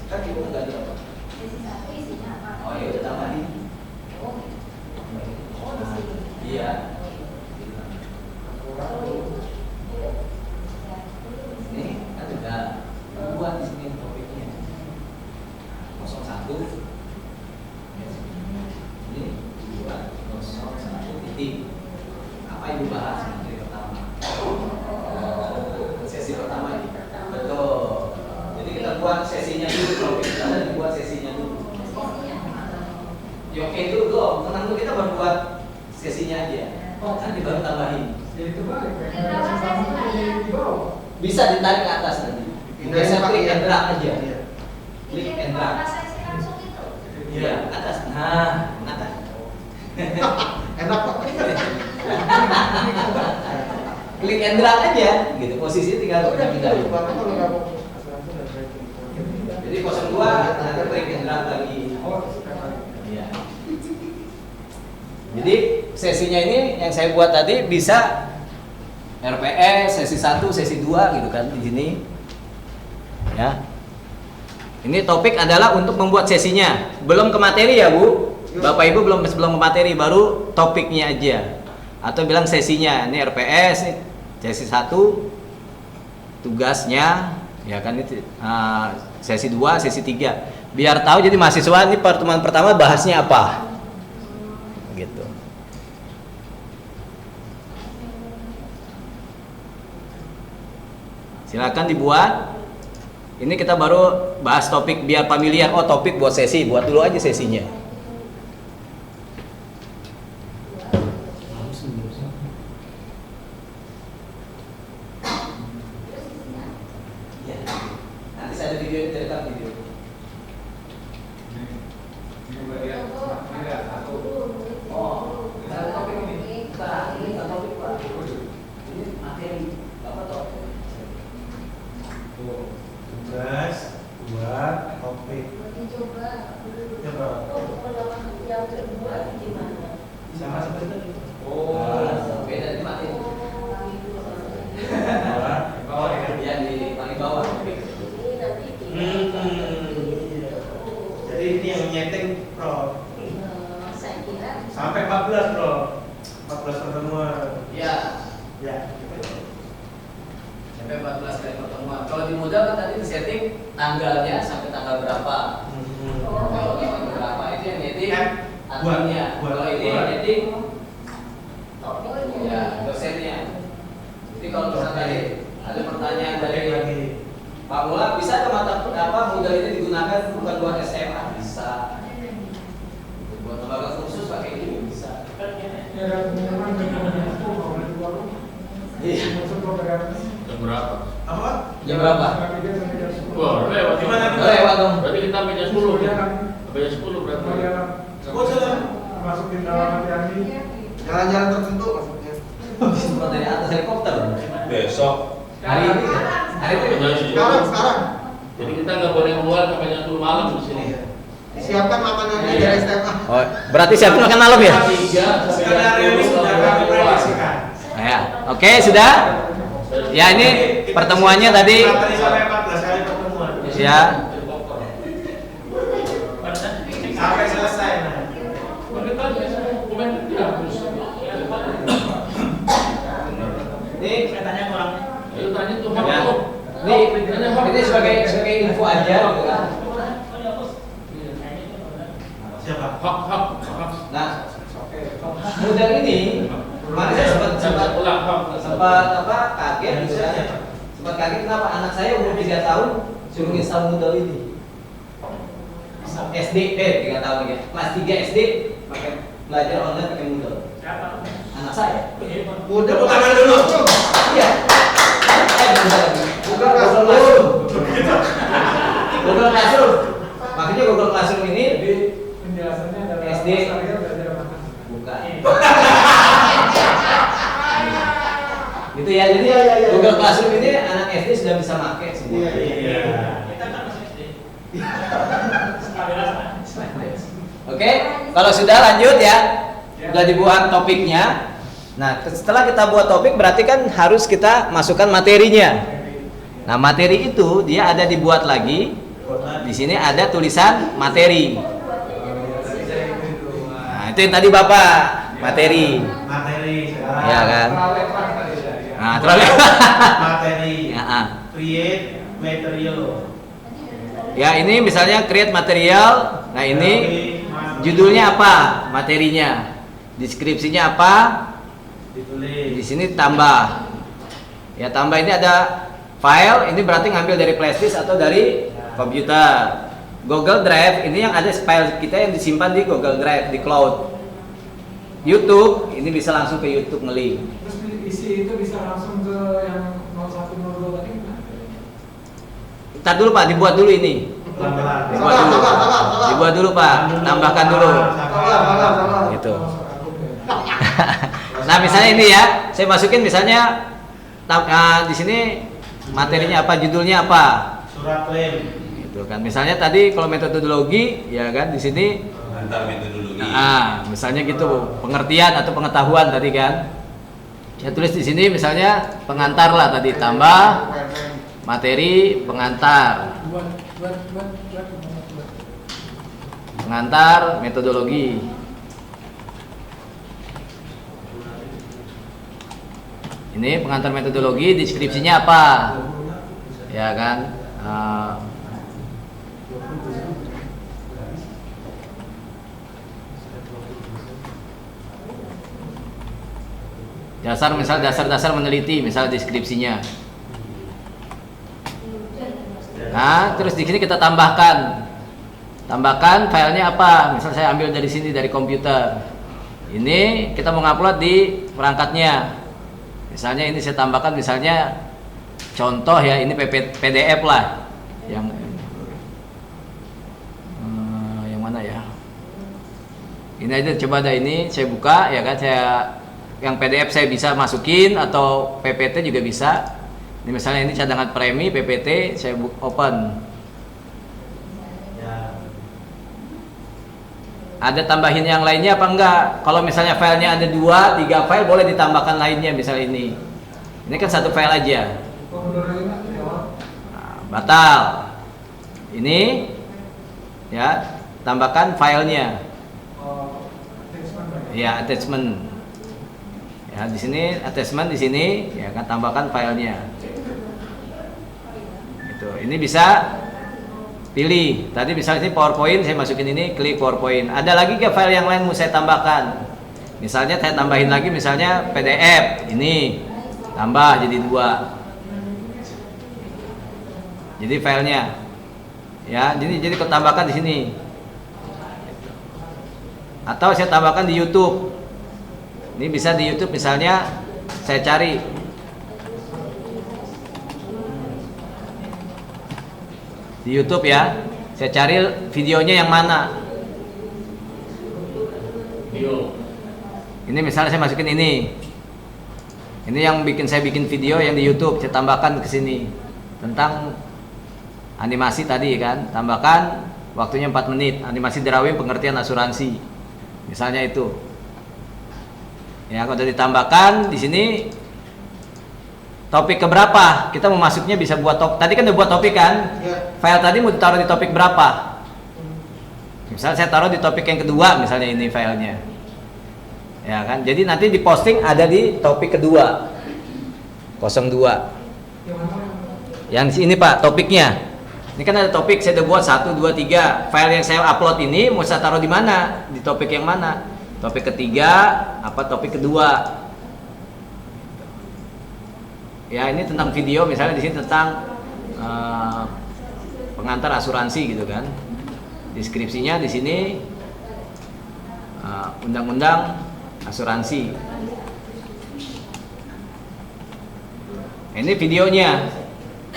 Kan ibu nggak ganti apa? Oh ya udah tambahin. Iya. Ini kan udah buat di sini topiknya. 01. Ini buat 01 titik. Apa yang dibahas materi pertama? Sesi pertama ini. Betul. Jadi kita buat sesinya dulu, topik kita dibuat sesinya dulu. Ya oke dulu dong, tenang dulu kita baru buat sesinya aja. Oh nanti baru tambahin. Ya itu balik. Di bawah. Bisa ditarik ke atas nanti. Bisa klik and drag aja. Iya. Klik and drag. Iya atas. Nah Enak Pak. Klik and drag aja, gitu. Posisi tinggal Udah pindah. Bapak kalau nggak mau langsung udah tracking. Jadi 02 nanti klik and drag lagi. Oh, sekarang. Iya. Jadi sesinya ini yang saya buat tadi bisa RPS sesi 1, sesi 2 gitu kan di sini. Ya. Ini topik adalah untuk membuat sesinya. Belum ke materi ya, Bu. Bapak Ibu belum ke materi, baru topiknya aja. Atau bilang sesinya. Ini RPS nih, sesi 1 tugasnya ya kan itu sesi 2, sesi 3. Biar tahu jadi mahasiswa ini pertemuan pertama bahasnya apa. Gitu. Silakan dibuat. Ini kita baru bahas topik biar familiar. Oh, topik buat sesi, buat dulu aja sesinya. Ya. Nanti saya ada video, direkam video. Oh, kita ada topik ini. Pak, ini ada topik Pak. Ini materi. Bapak tahu. Tugas buat topik. Coba. Sama seperti tadi. Oh, beda di materi. Bawah ya. Yang di paling bawah. Jadi ini yang nyeting Prof. Sampai 14 Prof. 14 pertemuan. Ya, Ya. sampai 14 kali pertemuan. Kalau di modal kan tadi disetting tanggalnya sampai tanggal berapa. Kalau tanggal berapa itu yang nyeting adminnya. Kalau ini yang nyeting ya dosennya. Jadi kalau misalnya tadi ada pertanyaan dari lagi. Pak Mula, bisa ke mata apa modal ini digunakan bukan buat SMA? Bisa. Buat lembaga khusus pakai ini bisa. Ya, memang dengan itu mau keluar. Iya. Masuk program. Jam berapa? Apa Pak? Jam berapa? Wah, lewat. Gimana? Lewat dong. Berarti kita sampai jam 10. Sampai jam 10 berarti. Oh, jalan. Masukin dalam hati. Jalan-jalan tertentu maksudnya. Sempat dari atas helikopter. Besok. Hari ini. Hari ini. Sekarang. Jadi kita nggak boleh keluar sampai jam 10 malam di sini. Siapkan makanannya Iya. dari SMA. Oh, berarti siapin makan malam ya? 3 sampai jam Skenario ini 10 sudah kalau kami keluar. prediksikan. Ya, oke sudah. Ya ini pertemuannya tadi. Materi sampai 14 kali pertemuan. Ya. Sampai selesai. Nah. Ini Katanya kurang. Ayo tanya tuh ya. Pak. Ini sebagai info aja gitu kan. Siapa? Hak. Nah, modal ini kemarin saya sempat ulang hak. apa kaget gitu kan. Sempat kaget kenapa anak saya umur 3 tahun suruh install modal ini. SD 3 tahun ya. Kelas 3 SD pakai belajar online pakai modal. Anak saya. Mudah Tepuk tangan dulu. Iya. Google Classroom. Google Classroom. Makanya Google Classroom ini Jadi penjelasannya adalah SD. saya belajar mana. bukan. Gitu ya. Jadi Google Classroom ini anak SD sudah bisa pakai semua. Iya. Oke, kalau sudah lanjut ya. Sudah dibuat topiknya. Nah, setelah kita buat topik berarti kan harus kita masukkan materinya. Nah, materi itu dia ada dibuat lagi. Di sini ada tulisan materi. Nah, itu yang tadi Bapak, materi. Materi sekarang. Ya kan? Nah, terus Materi. ya, Create material. ya ini misalnya create material. Nah, ini judulnya apa? Materinya. Deskripsinya apa? Di Ditulis. sini tambah. Ya, tambah ini ada file, ini berarti ngambil dari flashdisk atau dari komputer. Google Drive ini yang ada file kita yang disimpan di Google Drive di cloud. YouTube ini bisa langsung ke YouTube ngelink. Terus isi itu bisa langsung ke yang 0102 tadi kan? Ntar dulu Pak, dibuat dulu ini. Pelan-pelan. Dibuat dulu. Dibuat dulu Pak, tambahkan dulu. Sabar. Gitu. Nah, misalnya ini ya, saya masukin misalnya di sini materinya apa, judulnya apa. Surat klaim. Gitu kan. Misalnya tadi kalau metodologi ya kan di sini Antar metodologi. misalnya gitu, pengertian atau pengetahuan tadi kan. Saya tulis di sini misalnya pengantar lah tadi, tambah materi pengantar. Pengantar metodologi. Ini pengantar metodologi, deskripsinya apa? Ya kan? Dasar meneliti, misal deskripsinya. Nah, terus di sini kita tambahkan filenya apa? Misal saya ambil dari sini dari komputer. Ini kita mau ngupload di perangkatnya. Misalnya ini saya tambahkan misalnya contoh ya, ini PDF lah. Yang mana ya? Ini aja coba ada ini saya buka ya kan, yang PDF saya bisa masukin atau PPT juga bisa. Ini misalnya ini cadangan premi PPT, saya open. Ya. Ada tambahin yang lainnya apa enggak? Kalau misalnya filenya ada 2-3 file boleh ditambahkan lainnya, misalnya ini. Ini kan satu file aja. Nah, batal. Ini ya, tambahkan filenya. Ya, attachment. Ya, di sini attachment di sini ya kan, tambahkan filenya. Itu. Ini bisa pilih. Tadi misalnya ini PowerPoint, saya masukin ini, klik PowerPoint. Ada lagi ke file yang lain mau saya tambahkan? Misalnya saya tambahin lagi misalnya PDF. Ini tambah jadi 2. Jadi filenya. Ya, jadi aku tambahkan di sini. Atau saya tambahkan di YouTube. Ini bisa di YouTube misalnya saya cari di YouTube ya, saya cari videonya yang mana. Video. Ini misalnya saya masukin ini yang saya bikin video yang di YouTube, saya tambahkan ke sini tentang animasi tadi kan, tambahkan waktunya 4 menit, animasi drawing pengertian asuransi, misalnya itu. Ya, kalau sudah ditambahkan di sini topik keberapa kita mau masuknya, bisa buat tadi kan udah buat topik kan. Ya. File tadi mau ditaruh di topik berapa? Misalnya saya taruh di topik yang kedua, misalnya ini filenya. Ya kan? Jadi nanti diposting ada di topik kedua. 02. Yang ini Pak, topiknya. Ini kan ada topik, saya udah buat 1, 2, 3. File yang saya upload ini mau saya taruh di mana? Di topik yang mana? Topik ketiga, topik kedua. Ya, ini tentang video, misalnya di sini tentang pengantar asuransi gitu kan. Deskripsinya di sini undang-undang asuransi. Ini videonya.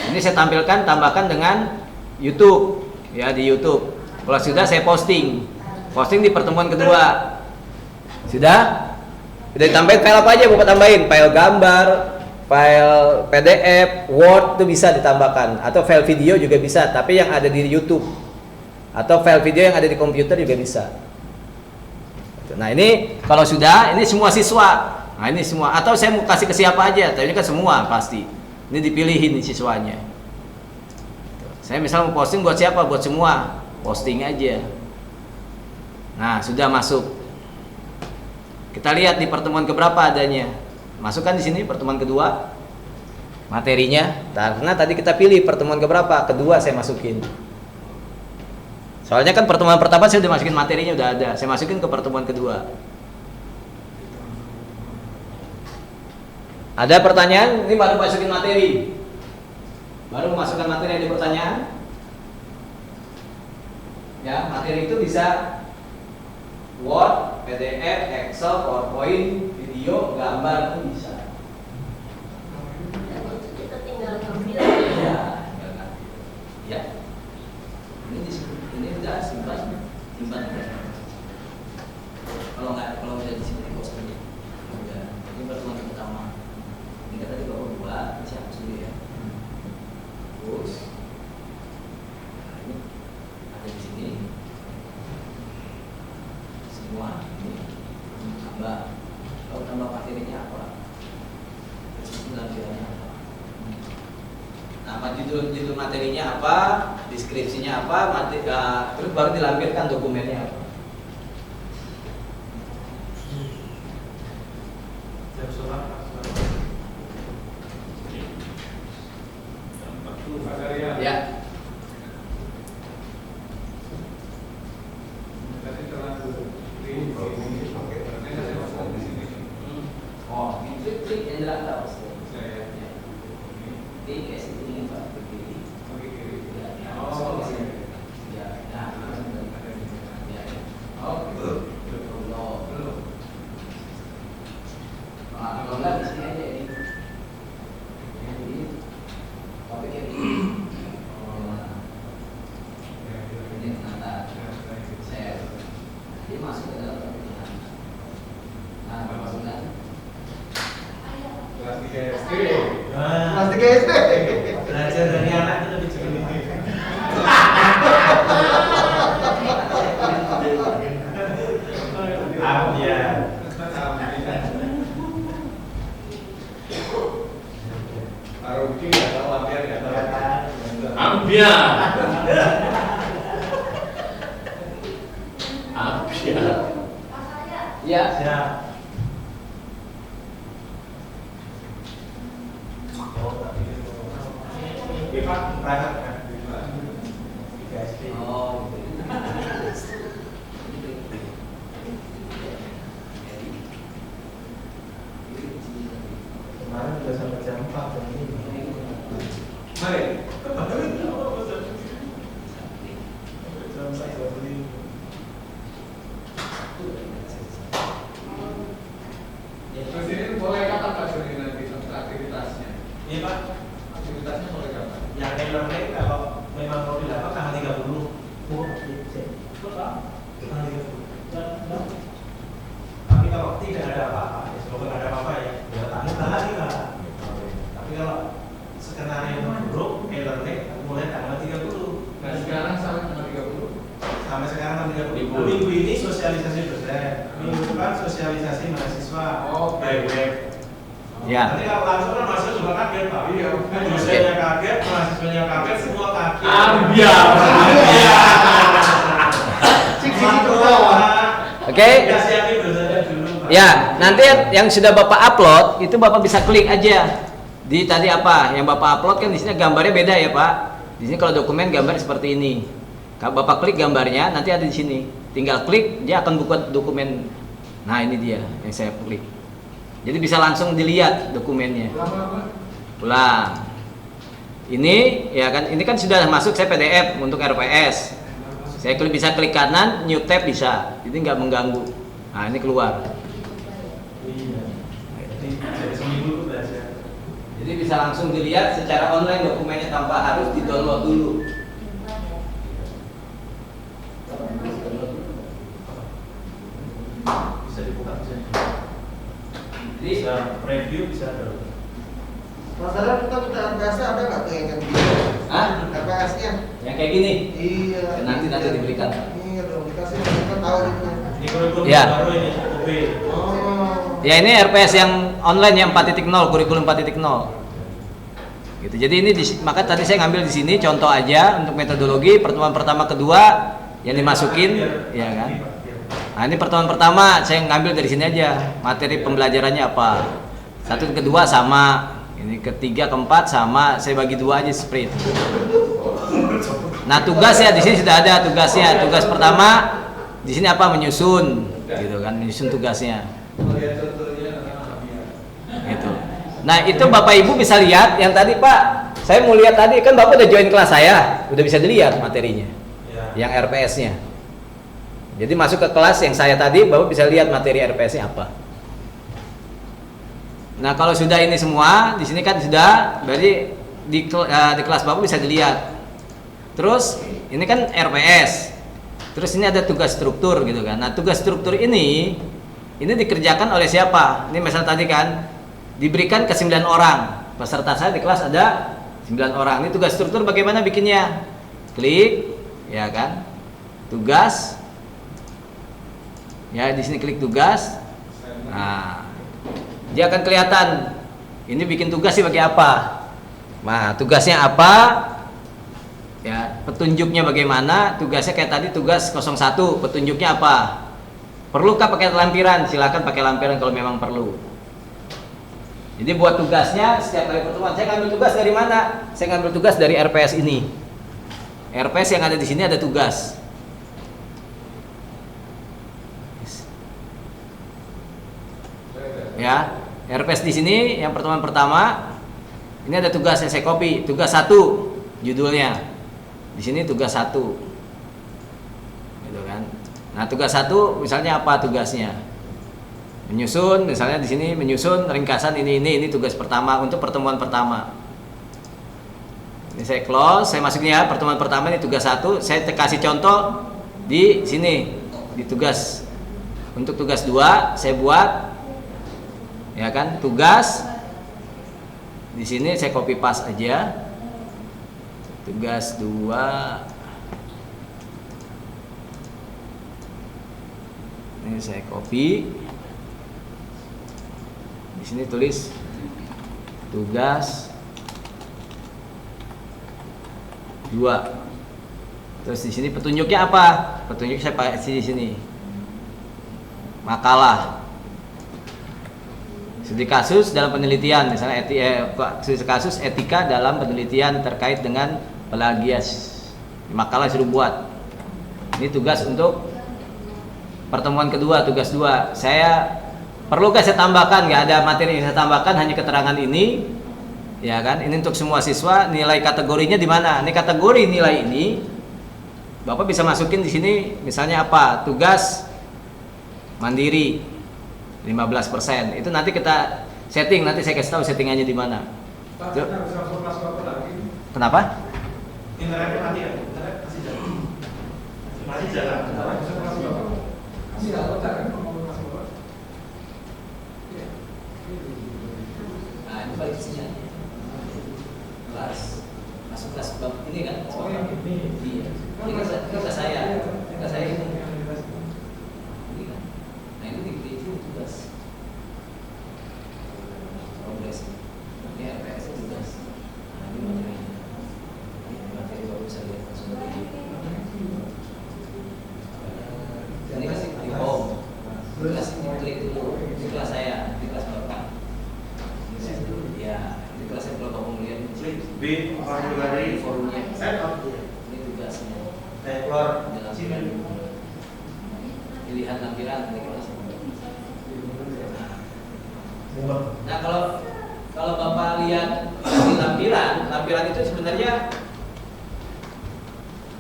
Ini saya tambahkan dengan YouTube. Ya, di YouTube. Kalau sudah saya posting di pertemuan kedua. Sudah ditambahin file apa aja Bapak tambahin, file gambar, file PDF, Word itu bisa ditambahkan, atau file video juga bisa, tapi yang ada di YouTube, atau file video yang ada di komputer juga bisa. Nah, ini kalau sudah, ini semua siswa. Nah, ini semua, atau saya mau kasih ke siapa aja, tapi ini kan semua pasti. Ini dipilihin nih siswanya. Saya misal mau posting buat siapa? Buat semua, posting aja. Nah, sudah masuk. Kita lihat di pertemuan keberapa adanya. Masukkan di sini pertemuan kedua materinya. Karena tadi kita pilih pertemuan keberapa, kedua saya masukin. Soalnya kan pertemuan pertama saya udah masukin materinya, udah ada. Saya masukin ke pertemuan kedua. Ada pertanyaan? Ini baru masukin materi. Baru memasukkan materi, ada pertanyaan? Ya, materi itu bisa Word, PDF, Excel, PowerPoint, video, gambar itu bisa. Kita tinggal ngambil. Iya, ya. Ini udah simpan. Kalau udah di sini posting. Kalau tambah materinya apa? Lampirannya apa? Nama judul materinya apa? Deskripsinya apa? Terus baru dilampirkan dokumennya apa? Ya. Oh, klik yang jelas tahu. Klik ke sini Pak, ke kiri. Ya, masuk ke sini. Ya, nah, ya. Oh, belum. Kalau enggak di sini aja ini. Ini. Topik yang ini. Ini penata. Share. Dia masuk ke dalam topiknya. Nah, masukkan. Plastik SD. Belajar dari anak itu lebih cepat. Ya. Aruki nggak tahu latihan nggak tahu. Ambia. Ambia. Ya. Siap. Private kan? Oh, Kemarin udah sampai jam 4 jam ini. Mari. Jam 4 Terus ini boleh kapan Pak Joni nanti untuk aktivitasnya? Iya Pak. Aktivitasnya boleh kapan? Yang e-learning kalau memang mau dilakukan tanggal 30. Tanggal 30. Tapi kalau tidak ada apa-apa, ya semoga tidak ada apa-apa ya. Ya tak mudah lagi Pak. Tapi kalau skenario buruk, e-learning mulai tanggal 30. Nah sekarang sampai tanggal 30. Sampai sekarang tanggal 30. Libur. Minggu ini sosialisasi dosen, minggu depan sosialisasi mahasiswa. Oh, by web. Ya. Nanti kalau langsung kan mahasiswa juga kaget Pak. Iya. Dosennya kaget, mahasiswanya kaget, semua kaget. Ambia. Oke. Kita siapin dosennya dulu Pak. Ya, nanti yang sudah Bapak upload itu Bapak bisa klik aja. Di tadi apa? Yang Bapak upload kan di sini gambarnya beda ya, Pak. Di sini kalau dokumen gambar seperti ini. Kalau Bapak klik gambarnya nanti ada di sini. Tinggal klik, dia akan buka dokumen. Nah, ini dia yang saya klik. Jadi bisa langsung dilihat dokumennya. Ulang. Ini ya kan, ini kan sudah masuk saya PDF untuk RPS. Saya bisa klik kanan, new tab bisa. Jadi nggak mengganggu. Nah, ini keluar. Iya. Jadi seminggu tuh belajar. Jadi bisa langsung dilihat secara online dokumennya tanpa harus di-download dulu. Bisa dibuka bisa. Jadi Bisa preview bisa ada. Mas Adam, kita RPS-nya ada nggak tuh yang kayak begini? Hah? RPS-nya? Yang kayak gini. Iya. Nanti diberikan. Iya dong, dikasih kita tahu gitu. Ini kurikulum Ya. baru ini UB. Oh. Ya ini RPS yang online yang 4.0, kurikulum 4.0. Gitu. Jadi ini maka tadi saya ngambil di sini contoh aja untuk metodologi pertemuan pertama kedua yang dimasukin, ya kan? Nah ini pertemuan pertama saya ngambil dari sini aja materi pembelajarannya apa. Satu kedua sama, ini ketiga keempat sama, saya bagi dua aja sprint. Nah tugas ya di sini sudah ada tugasnya. Tugas pertama di sini apa menyusun, gitu kan? Menyusun tugasnya. Gitu. Nah itu Bapak Ibu bisa lihat yang tadi Pak, saya mau lihat tadi kan Bapak udah join kelas saya, udah bisa dilihat materinya, Ya. yang RPS-nya. Jadi masuk ke kelas yang saya tadi, Bapak bisa lihat materi RPS-nya apa. Nah kalau sudah ini semua, di sini kan sudah, berarti di kelas Bapak bisa dilihat. Terus ini kan RPS, terus ini ada tugas struktur gitu kan. Nah tugas struktur ini dikerjakan oleh siapa? Ini misalnya tadi kan diberikan ke 9 orang peserta saya di kelas ada 9 orang. Ini tugas struktur bagaimana bikinnya? Klik, ya kan? Tugas. Ya di sini klik tugas. Nah, dia akan kelihatan. Ini bikin tugas sih bagi apa? Nah, tugasnya apa? Ya, petunjuknya bagaimana? Tugasnya kayak tadi tugas 01, petunjuknya apa? Perlukah pakai lampiran? Silakan pakai lampiran kalau memang perlu. Jadi buat tugasnya setiap kali pertemuan, saya ngambil tugas dari mana? Saya ngambil tugas dari RPS ini. RPS yang ada di sini ada tugas. Ya, RPS di sini yang pertemuan pertama ini ada tugas yang saya copy, tugas 1 judulnya. Di sini tugas 1. Gitu kan. Nah, tugas 1 misalnya apa tugasnya? Menyusun, misalnya di sini menyusun ringkasan ini tugas pertama untuk pertemuan pertama. Ini saya close, saya masukin ya pertemuan pertama ini tugas 1, saya kasih contoh di sini di tugas. Untuk tugas 2 saya buat ya kan tugas di sini saya copy paste aja tugas 2 ini saya copy di sini tulis tugas 2 terus di sini petunjuknya apa petunjuk saya pakai di sini makalah studi kasus dalam penelitian misalnya kasus etika dalam penelitian terkait dengan plagias makalah suruh buat ini tugas untuk pertemuan kedua tugas 2 saya perlukah saya tambahkan nggak ada materi yang saya tambahkan hanya keterangan ini ya kan ini untuk semua siswa nilai kategorinya di mana ini kategori nilai ini Bapak bisa masukin di sini misalnya apa tugas mandiri 15% itu nanti kita setting nanti saya kasih tahu settingannya di mana. Kenapa? Internetnya mati ya? Internet masih jalan. Masih jalan. Masih jalan. Nah, ini balik ke sini. Kelas masuk kelas ini kan? Oh, yang ini. Iya. Ini kelas saya. Kelas saya ini. Ini kan. Nah, ini di tugas. Progres. Ini RPS tugas. Nah, ini materinya. Ini materi baru bisa lihat langsung dari ini kasih di home. Kasih klik dulu. Ini kelas saya, di kelas Bapak. Ya, di kelas saya kalau kamu lihat Klik B dari forumnya. setup. Ini tugasnya. Saya keluar Dalam sini. pilihan lampiran dari kelas. Bukan. Nah, kalau Bapak lihat di lampiran itu sebenarnya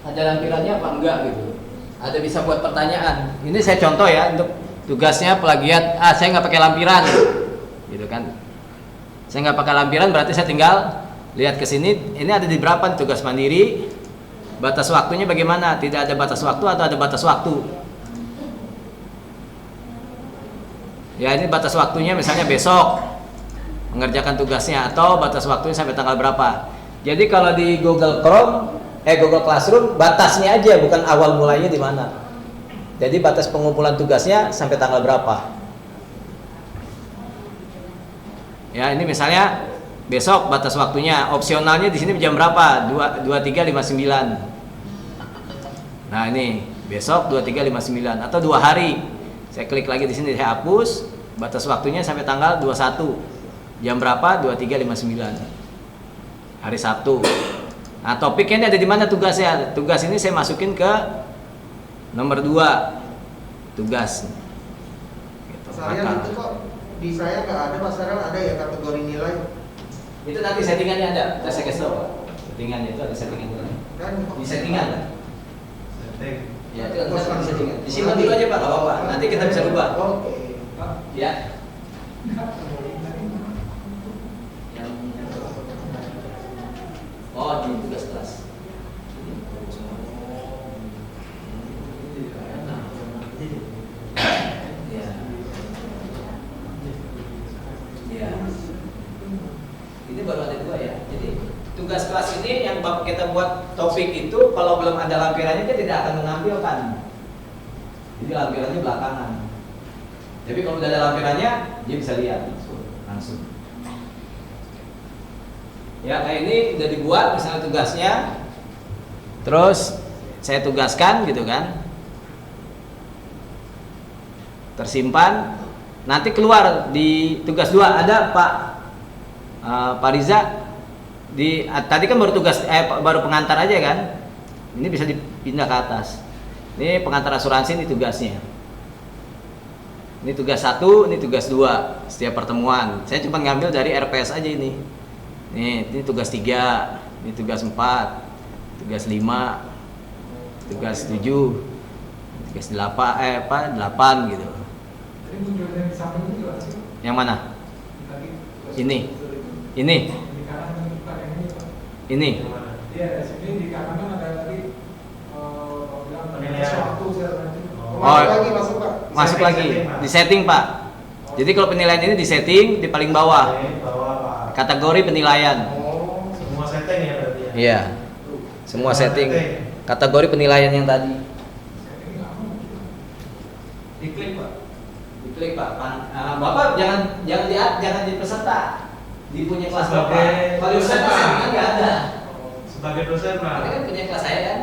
ada lampirannya apa enggak gitu. Ada bisa buat pertanyaan. Ini saya contoh ya untuk tugasnya plagiat. Saya nggak pakai lampiran, gitu kan? Saya nggak pakai lampiran berarti saya tinggal lihat ke sini. Ini ada di berapa tugas mandiri? Batas waktunya bagaimana? Tidak ada batas waktu atau ada batas waktu? Ya ini batas waktunya misalnya besok mengerjakan tugasnya atau batas waktunya sampai tanggal berapa. Jadi kalau di Google Classroom batasnya aja bukan awal mulainya di mana. Jadi batas pengumpulan tugasnya sampai tanggal berapa. Ya ini misalnya besok batas waktunya opsionalnya di sini jam berapa? 23.59. Nah ini besok 23.59 atau 2 hari. Saya klik lagi di sini saya hapus batas waktunya sampai tanggal 21. Jam berapa? 23.59. Hari Sabtu. Nah, topiknya ini ada di mana tugasnya? Tugas ini saya masukin ke nomor 2. Tugas. Gitu. Mas Aryan itu kok di saya nggak ada, Mas Aryan ada ya kategori nilai? Itu nanti settingannya ada. Saya kasih tahu. Settingannya itu ada settingannya. Kan Di settingan. Setting. Ya, itu nanti di settingan. Disimpan dulu aja Pak, nggak apa-apa. Nanti kita bisa rubah. Oke. Ya. Oh, di tugas kelas. Ya. Ya. Ini baru ada 2 ya. Jadi tugas kelas ini yang kita buat topik itu kalau belum ada lampirannya dia tidak akan menampilkan. Jadi lampirannya belakangan. Tapi kalau udah ada lampirannya, dia bisa lihat langsung. Ya kayak ini udah dibuat misalnya tugasnya, terus saya tugaskan gitu kan, tersimpan, nanti keluar di tugas 2 ada Pak Riza di tadi kan baru tugas baru pengantar aja kan, ini bisa dipindah ke atas. Ini pengantar asuransi, ini tugasnya. Ini tugas 1, ini tugas 2 setiap pertemuan. Saya cuma ngambil dari RPS aja ini. Ini tugas 3, ini tugas 4, tugas 5, tugas 7, tugas 8 gitu. Jadi munculnya di samping itu juga sih. Yang mana? Tadi Ini. di kanan kan bukan yang ini Pak. Ini. Iya, di sini di kanan kan ada tadi kalau bilang Penilaian. waktu segala macam. Masuk Pak. Masuk Setting, lagi setting, Pak. di setting Pak. Jadi kalau penilaian ini di setting di paling bawah. Bawah Pak. Kategori penilaian. Oh, Semua setting ya berarti ya. Iya. Semua setting. setting. Kategori penilaian yang tadi. Ini nggak mau. Diklik Pak. Diklik Pak. Bapak jangan di peserta. Di punya kelas Sebagai Bapak. Kalau dosen, dosen Pak. settingan nggak ada. Sebagai dosen Pak. Ini kan punya kelas saya kan.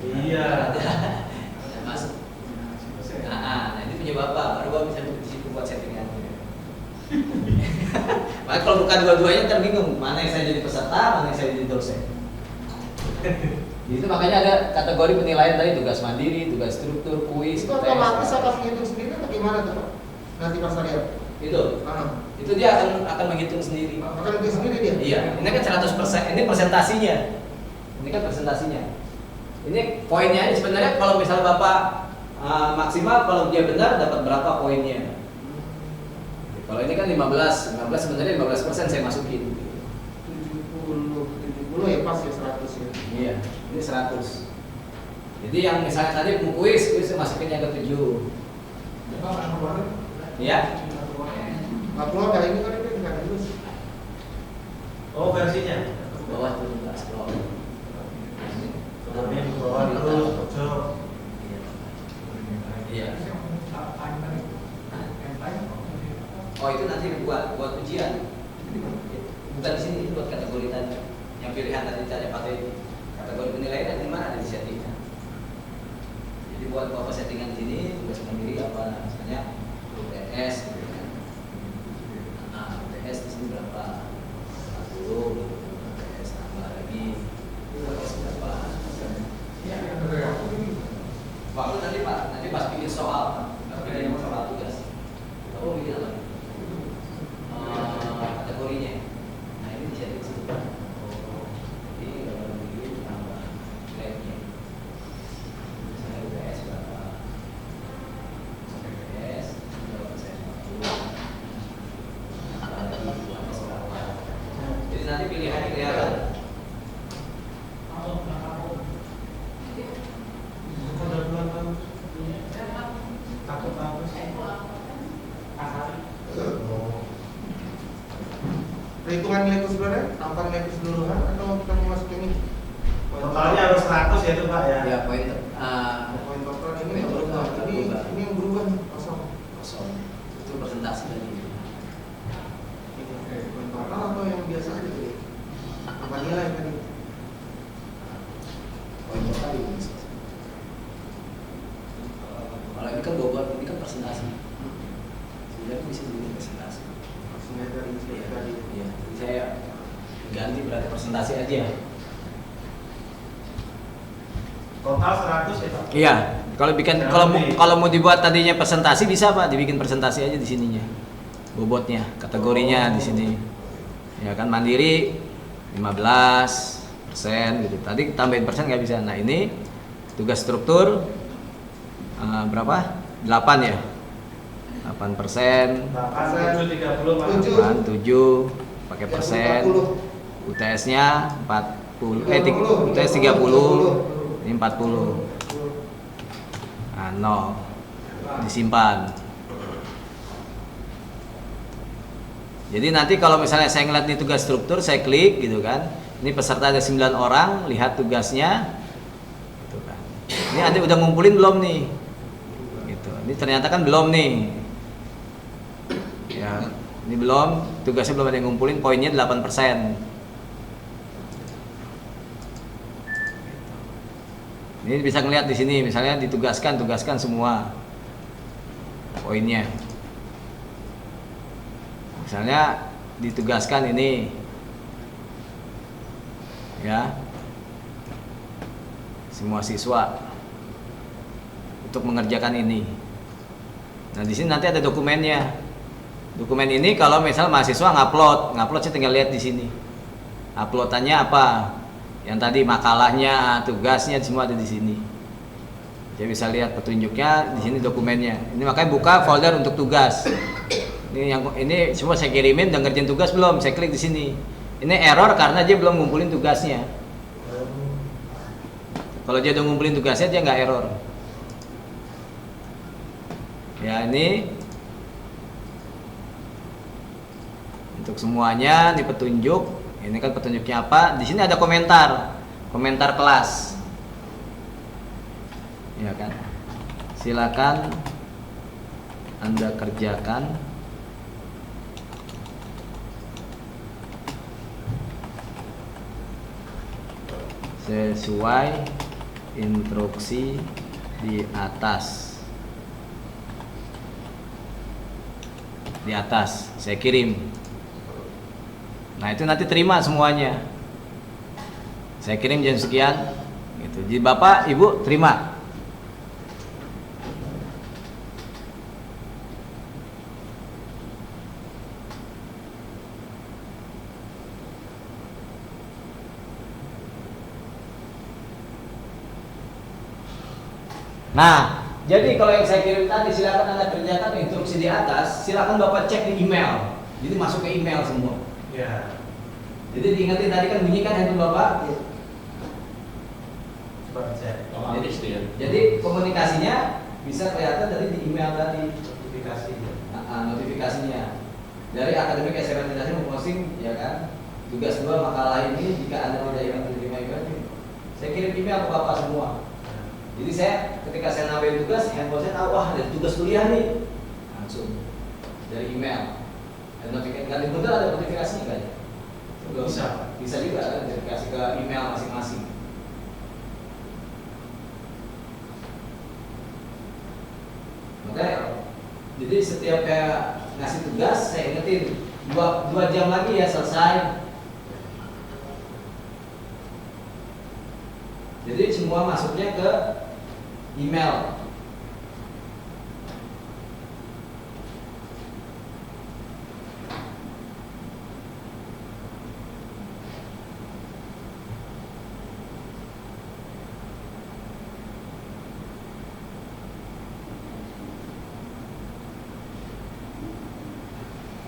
Iya. Masuk. Nah ini punya Bapak. Baru Bapak bisa di situ buat settingan. Maka kalau bukan dua-duanya ntar bingung mana yang saya jadi peserta, mana yang saya jadi dosen. Itu makanya ada kategori penilaian tadi, tugas mandiri, tugas struktur, kuis, itu otomatis akan menghitung sendiri atau gimana tuh Pak? Nanti pas lihat. Itu dia akan menghitung sendiri. Akan lebih sendiri dia? Iya, ini kan 100%, ini presentasinya. Ini kan presentasinya. Ini poinnya ini sebenarnya kalau misalnya Bapak maksimal kalau dia benar dapat berapa poinnya. Kalau ini kan 15 sebenarnya 15% saya masukin. 70 ya pas ya 100 ya. Iya, ini 100. Jadi yang misalnya tadi mau kuis masukin yang ke 7. Bapak akan keluarin. Iya. Nggak keluar kali ini kan itu nggak terus. Oh versinya. Bawah tuh enggak scroll. Sebelumnya di bawah terus pojok. Iya. Yang Oh itu nanti buat ujian. Bukan di sini, itu buat kategori tadi. Yang pilihan tadi saya pakai kategori penilaian di mana ada di settingan. Jadi buat apa settingan di sini tugas mandiri apa misalnya UTS gitu kan. Nah, UTS di sini berapa? 40 UTS tambah lagi UTS berapa? Waktu nanti pas bikin soal, bikin soal tugas. Kamu bikin apa? Kategorinya. Nah ini bisa di situ. Jadi kalau begini tambah grade-nya. Misalnya UTS berapa? UTS berapa persen? 40. Lagi UTS berapa? Jadi nanti pilihannya kelihatan. Perhitungan nilai keseluruhan, tanpa nilai keseluruhan atau kita mau masuk ini? Totalnya harus 100 ya itu Pak ya. Ya poin Poin total ini Poin nggak berubah. total Ini berubah. ini yang berubah nih, kosong. kosong. Itu presentasi tadi. Poin total atau yang biasa aja tadi? Apa nilai tadi? Poin total ini. Kalau ini kan bobot, ini kan presentasi. Sebenarnya bisa jadi presentasi. Maksudnya dari Iya, tadi. iya. Jadi saya ganti berarti presentasi aja. Total 100 ya Pak. Iya. Kalau mau dibuat tadinya presentasi bisa Pak, dibikin presentasi aja di sininya. Bobotnya, kategorinya di sini. Ya kan mandiri 15% gitu. Tadi tambahin persen nggak bisa. Nah ini tugas struktur berapa? 8 ya. 8%. 8, 7, 30 Pak. 7. 7 pakai persen. 40. UTS-nya 40. UTS 30. Ini 40. Nah, 0 disimpan. Jadi nanti kalau misalnya saya ngeliat di tugas struktur, saya klik gitu kan. Ini peserta ada 9 orang, lihat tugasnya. Gitu kan. Ini ada udah ngumpulin belum nih? Gitu. Ini ternyata kan belum nih. Ya, ini belum, tugasnya belum ada yang ngumpulin, poinnya 8%. Ini bisa ngeliat di sini, misalnya tugaskan semua poinnya. Misalnya ditugaskan ini, ya, semua siswa untuk mengerjakan ini. Nah di sini nanti ada dokumennya. Dokumen ini kalau misal mahasiswa ngupload sih tinggal lihat di sini. Uploadannya apa? Yang tadi makalahnya, tugasnya semua ada di sini. Jadi bisa lihat petunjuknya di sini dokumennya. Ini makanya buka folder untuk tugas. Ini semua saya kirimin, udah ngerjain tugas belum? Saya klik di sini. Ini error karena dia belum ngumpulin tugasnya. Kalau dia udah ngumpulin tugasnya dia nggak error. Ya ini untuk semuanya di petunjuk. Ini kan petunjuknya apa? Di sini ada komentar kelas. Ya kan? Silakan Anda kerjakan sesuai instruksi di atas. Di atas saya kirim. Nah itu nanti terima semuanya. Saya kirim jam sekian gitu. Jadi Bapak Ibu terima. Nah jadi kalau yang saya kirim tadi silakan Anda kerjakan instruksi di atas. Silakan Bapak cek di email. Jadi masuk ke email semua. Ya. Jadi diingetin tadi kan bunyi kan handphone Bapak. Coba dicek. Jadi komunikasinya bisa kelihatan tadi di email tadi. Notifikasi. Notifikasinya dari akademik SMA Tindasi memposting ya kan. Tugas 2 makalah ini jika Anda tidak ingin menerima email, saya kirim email ke Bapak semua. Jadi ketika saya nambahin tugas, handphone saya tahu wah ada tugas kuliah nih, langsung dari email. Dan notifikasi betul ada notifikasinya kan? Bisa juga kan notifikasi ke email masing-masing. Makanya jadi setiap kayak ngasih tugas saya ingetin 2 jam lagi ya selesai. Jadi semua masuknya ke email.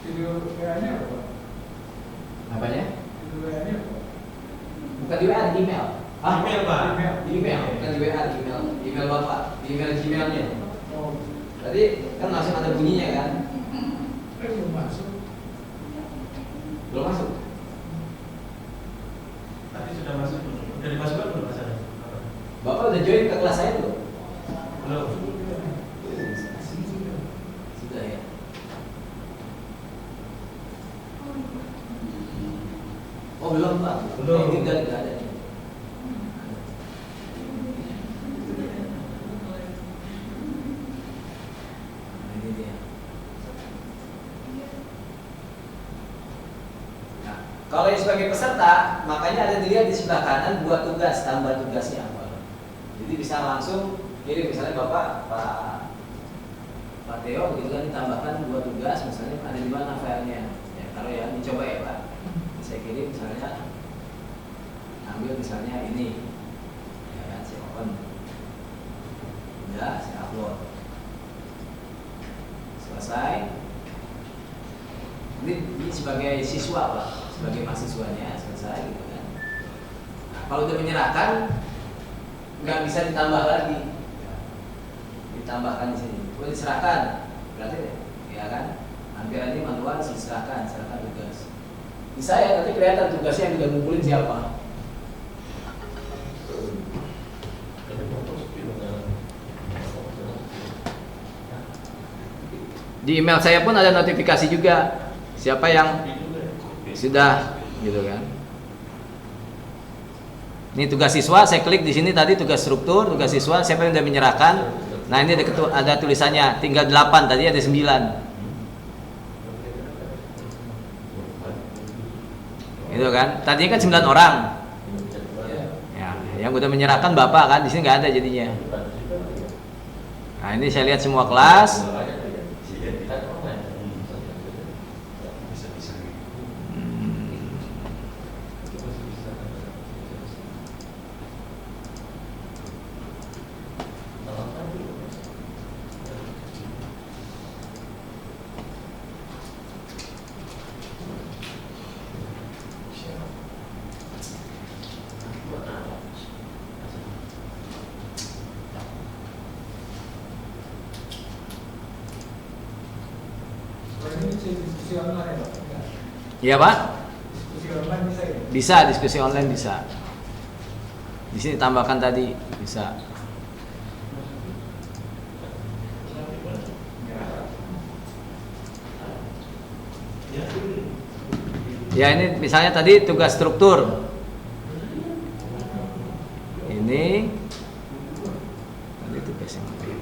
Video WA-nya apa, Pak? Apanya? Video WA-nya apa? Bukan di WA, di email. Email, Pak. Di email, bukan di WA, di email. Di email Bapak, di email Gmail-nya. Oh, Tadi kan langsung ada bunyinya kan? belum masuk. Belum masuk. Tadi sudah masuk belum? Udah dimasukkan belum masalahnya? Bapak udah join ke kelas saya belum? Belum. Sudah ya. Oh belum Pak. Belum. Ini enggak ada. Ini dia. Nah, kalau yang sebagai peserta, makanya ada dilihat di sebelah kanan buat tugas, tambah tugasnya apa. Jadi bisa langsung kirim misalnya Pak Theo gitu kan ditambahkan 2 tugas misalnya ada di mana filenya. Ya, kalau ya dicoba ya Pak. Saya kirim misalnya ambil misalnya ini ya kan saya open udah saya upload selesai ini sebagai siswa Pak sebagai mahasiswanya selesai gitu kan. Nah, kalau udah menyerahkan nggak bisa ditambah lagi ditambahkan di sini udah diserahkan berarti ya kan hampir ini manual serahkan tugas. Di saya nanti kelihatan tugasnya yang udah ngumpulin siapa. Di email saya pun ada notifikasi juga siapa yang sudah, gitu kan. Ini tugas siswa, saya klik di sini tadi tugas struktur, tugas siswa, siapa yang sudah menyerahkan. Nah, ini ada tulisannya tinggal 8, tadi ada 9. Gitu kan. Tadinya kan 9 orang. Ya, yang udah menyerahkan Bapak kan, di sini nggak ada jadinya. Nah, ini saya lihat semua kelas. Ini diskusi online ya, Pak? Enggak. Iya, Pak? Diskusi online bisa ya? Bisa, diskusi online bisa. Di sini tambahkan tadi bisa. Ya, ini misalnya tadi tugas struktur. Ini tadi tugas yang apa ya?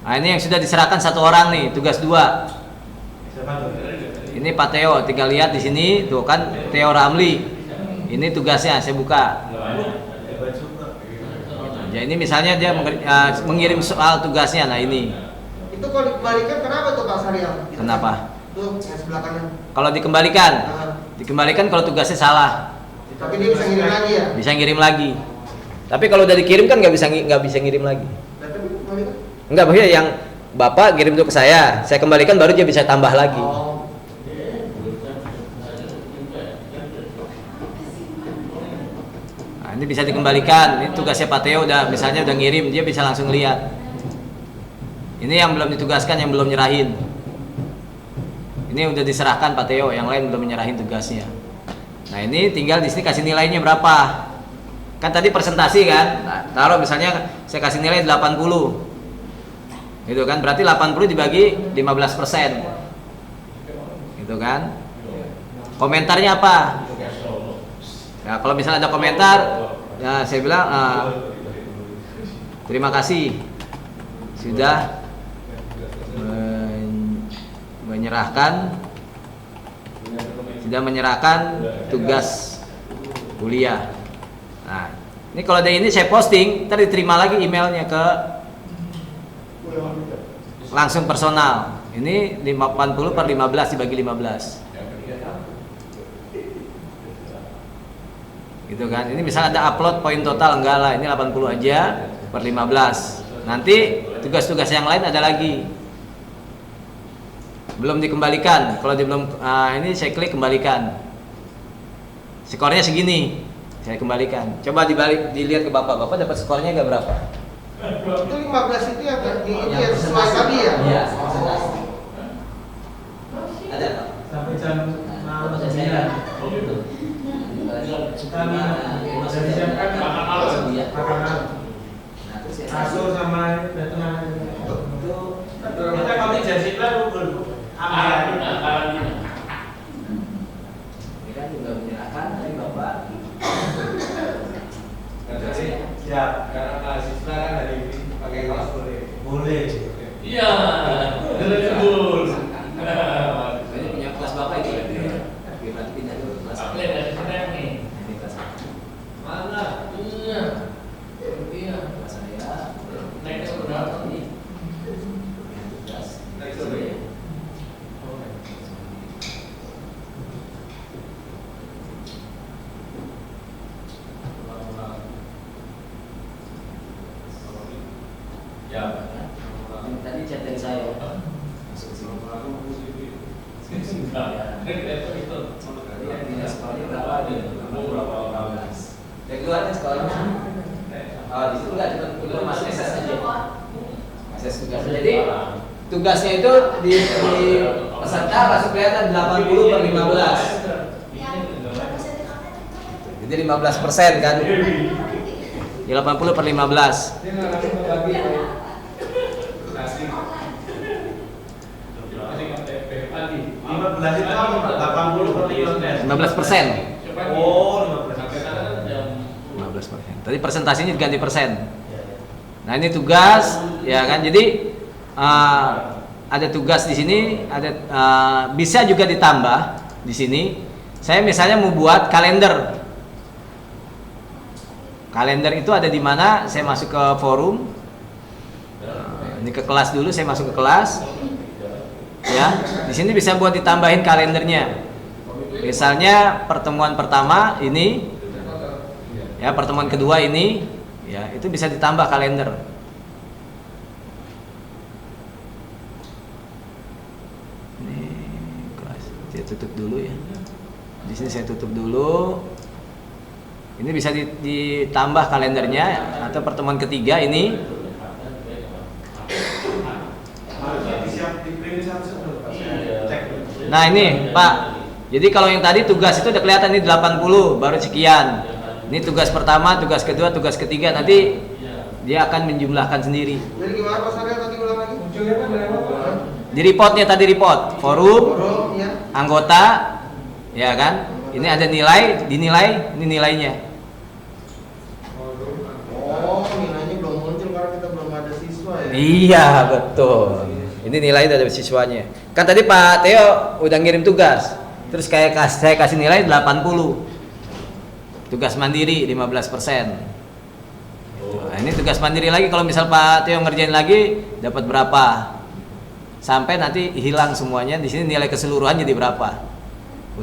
Nah, ini yang sudah diserahkan 1 orang nih, tugas 2. Ini Pak Theo, tinggal lihat di sini, tuh kan Theo Ramli. Ini tugasnya, saya buka. Ya, ini misalnya dia mengirim soal tugasnya. Nah, ini. Itu kalau dikembalikan kenapa tuh Pak Saryam? Kenapa? Tuh yang sebelah kanan. Kalau dikembalikan, Nah, dikembalikan kalau tugasnya salah. tapi dia bisa ngirim lagi ya? Bisa ngirim lagi. Tapi kalau udah dikirim kan nggak bisa ngirim lagi. Nah, tapi dikembalikan? Enggak, maksudnya yang Bapak kirim itu ke saya kembalikan baru dia bisa tambah lagi. Oh. Nah, ini bisa dikembalikan. Ini tugasnya Pak Theo udah misalnya udah ngirim, dia bisa langsung lihat. Ini yang belum ditugaskan, yang belum nyerahin. Ini udah diserahkan Pak Theo, yang lain belum menyerahin tugasnya. Nah, ini tinggal di sini kasih nilainya berapa. Kan tadi presentasi kan. Nah, taruh misalnya saya kasih nilai 80. Gitu kan, berarti 80 dibagi 15%. Gitu kan. Komentarnya apa? Ya, kalau misalnya ada komentar, ya saya bilang terima kasih sudah menyerahkan tugas kuliah. Nah, ini kalau ada ini saya posting, ntar diterima lagi emailnya ke langsung personal. Ini 80/15 dibagi 15. Gitu kan. Ini misalnya ada upload poin total, enggak lah, ini 80 aja per 15. Nanti tugas-tugas yang lain ada lagi. Belum dikembalikan. Kalau belum ini saya klik kembalikan. Skornya segini. Saya kembalikan. Coba dilihat ke Bapak. Bapak dapat skornya enggak berapa? Itu 15 itu yang ini yang sesuai tadi ya? Iya. Ada. Sampai jam 9. Kita dari siapkan makanan. Kasur sama tenang. Kita kalau janji kan Ini kan juga menyerahkan dari Bapak. siap. Karena mahasiswa kan hari ini pakai kaos boleh. Boleh. Iya, betul. Ini punya kelas Bapak itu ya. Oke, berarti pindah dulu ke kelas. Apa yang dari sana nih? Ini kelas apa? Mana? Iya. Iya. Kelas saya. Naiknya berapa? Ini. Punya tugas. Naik sore. Ya. Ini tadi chat dari saya. Masuk sini. Tadi yang nilai sekolahnya berapa? Yang keluarnya sekolahnya. Oh, di situ enggak cuma masuk SS aja. SS tugas. Jadi tugasnya itu di peserta langsung kelihatan 80/15. Jadi 15% kan? Di 80/15. Dia nggak langsung membagi. 15 itu apa Pak? 80 per 15%. Oh, 15%. 15%. Tadi presentasinya diganti persen. Nah, ini tugas ya kan. Jadi ada tugas di sini, ada bisa juga ditambah di sini. Saya misalnya mau buat kalender. Kalender itu ada di mana? Saya masuk ke forum. Ini ke kelas dulu, saya masuk ke kelas. Ya, di sini bisa buat ditambahin kalendernya. Misalnya pertemuan pertama ini, ya pertemuan kedua ini, ya itu bisa ditambah kalender. Ini kelas, saya tutup dulu ya. Di sini saya tutup dulu. Ini bisa ditambah kalendernya atau pertemuan ketiga ini. Nah ini Pak, jadi kalau yang tadi tugas itu udah kelihatan ini 80 baru sekian. Ini tugas pertama, tugas kedua, tugas ketiga, nanti dia akan menjumlahkan sendiri. Jadi gimana Pak Sarya tadi ulang lagi? Munculnya kan dari apa Pak? Di reportnya tadi report, forum, Ya. anggota, ya kan? Ini ada nilai, dinilai, ini nilainya. Oh, nilainya belum muncul karena kita belum ada siswa ya. Iya betul. Ini nilai dari siswanya. Kan tadi Pak Theo udah ngirim tugas. Terus kayak saya kasih nilai 80. Tugas mandiri 15%. Nah, ini tugas mandiri lagi, kalau misal Pak Theo ngerjain lagi dapat berapa? Sampai nanti hilang semuanya. Di sini nilai keseluruhan jadi berapa?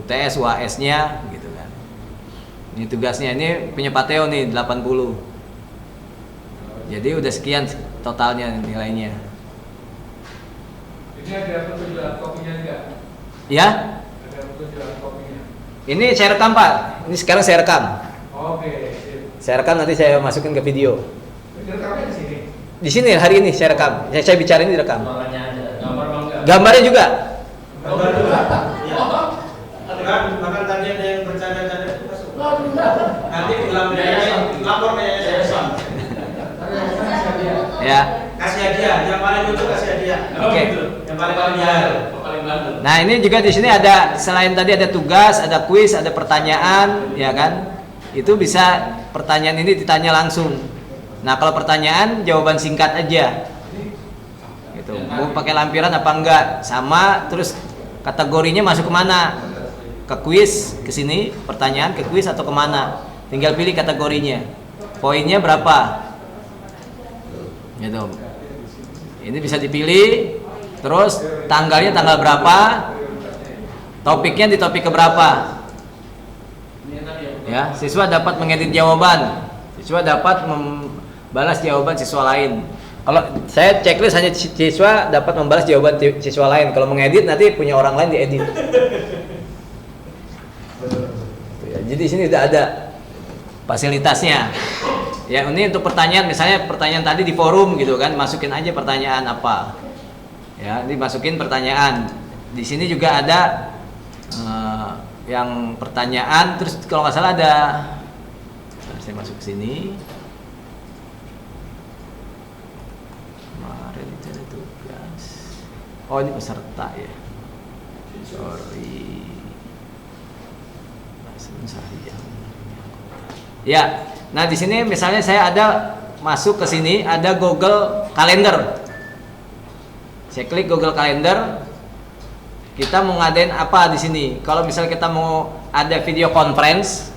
UTS, UAS-nya gitu kan. Ini tugasnya, ini punya Pak Theo nih 80. Jadi udah sekian totalnya nilainya. Ini ada pertunjukan kopinya enggak? Ya? Ada pertunjukan kopinya. Ini saya rekam Pak. Ini sekarang saya rekam. Oke, sip. Saya rekam, nanti saya masukin ke video. Ini rekamnya di sini. Di sini hari ini saya rekam. Saya bicara ini direkam. Suaranya ada. Gambar bangga. Gambarnya juga. Gambar juga. Iya. Bahkan tadi ada yang bercanda-canda itu masuk. Nanti bilang lapor ke yayasan. Ya. Kasih hadiah, yang paling lucu kasih hadiah. Oke. Yang paling hadiah. Paling bandel. Nah, ini juga di sini ada, selain tadi ada tugas, ada kuis, ada pertanyaan, ya kan? Itu bisa pertanyaan ini ditanya langsung. Nah, kalau pertanyaan jawaban singkat aja. Gitu. Mau pakai lampiran apa enggak? Sama, terus kategorinya masuk kemana? Ke kuis, ke sini, pertanyaan ke kuis atau kemana? Tinggal pilih kategorinya. Poinnya berapa? Gitu. Ini bisa dipilih. Terus tanggalnya tanggal berapa? Topiknya di topik keberapa? Ya, siswa dapat mengedit jawaban. Siswa dapat membalas jawaban siswa lain. Kalau saya checklist hanya siswa dapat membalas jawaban siswa lain. Kalau mengedit nanti punya orang lain diedit. Ya, jadi di sini udah ada fasilitasnya. Ya, ini untuk pertanyaan, misalnya pertanyaan tadi di forum gitu kan, masukin aja pertanyaan apa. Ya, dimasukin pertanyaan. Di sini juga ada yang pertanyaan, terus kalau nggak salah ada, saya masuk ke sini. Kemarin itu ada tugas. Oh, ini peserta ya. Sorry. Ya, nah di sini misalnya saya ada masuk ke sini, ada Google Calendar. Saya klik Google Calendar. Kita mau ngadain apa di sini? Kalau misalnya kita mau ada video conference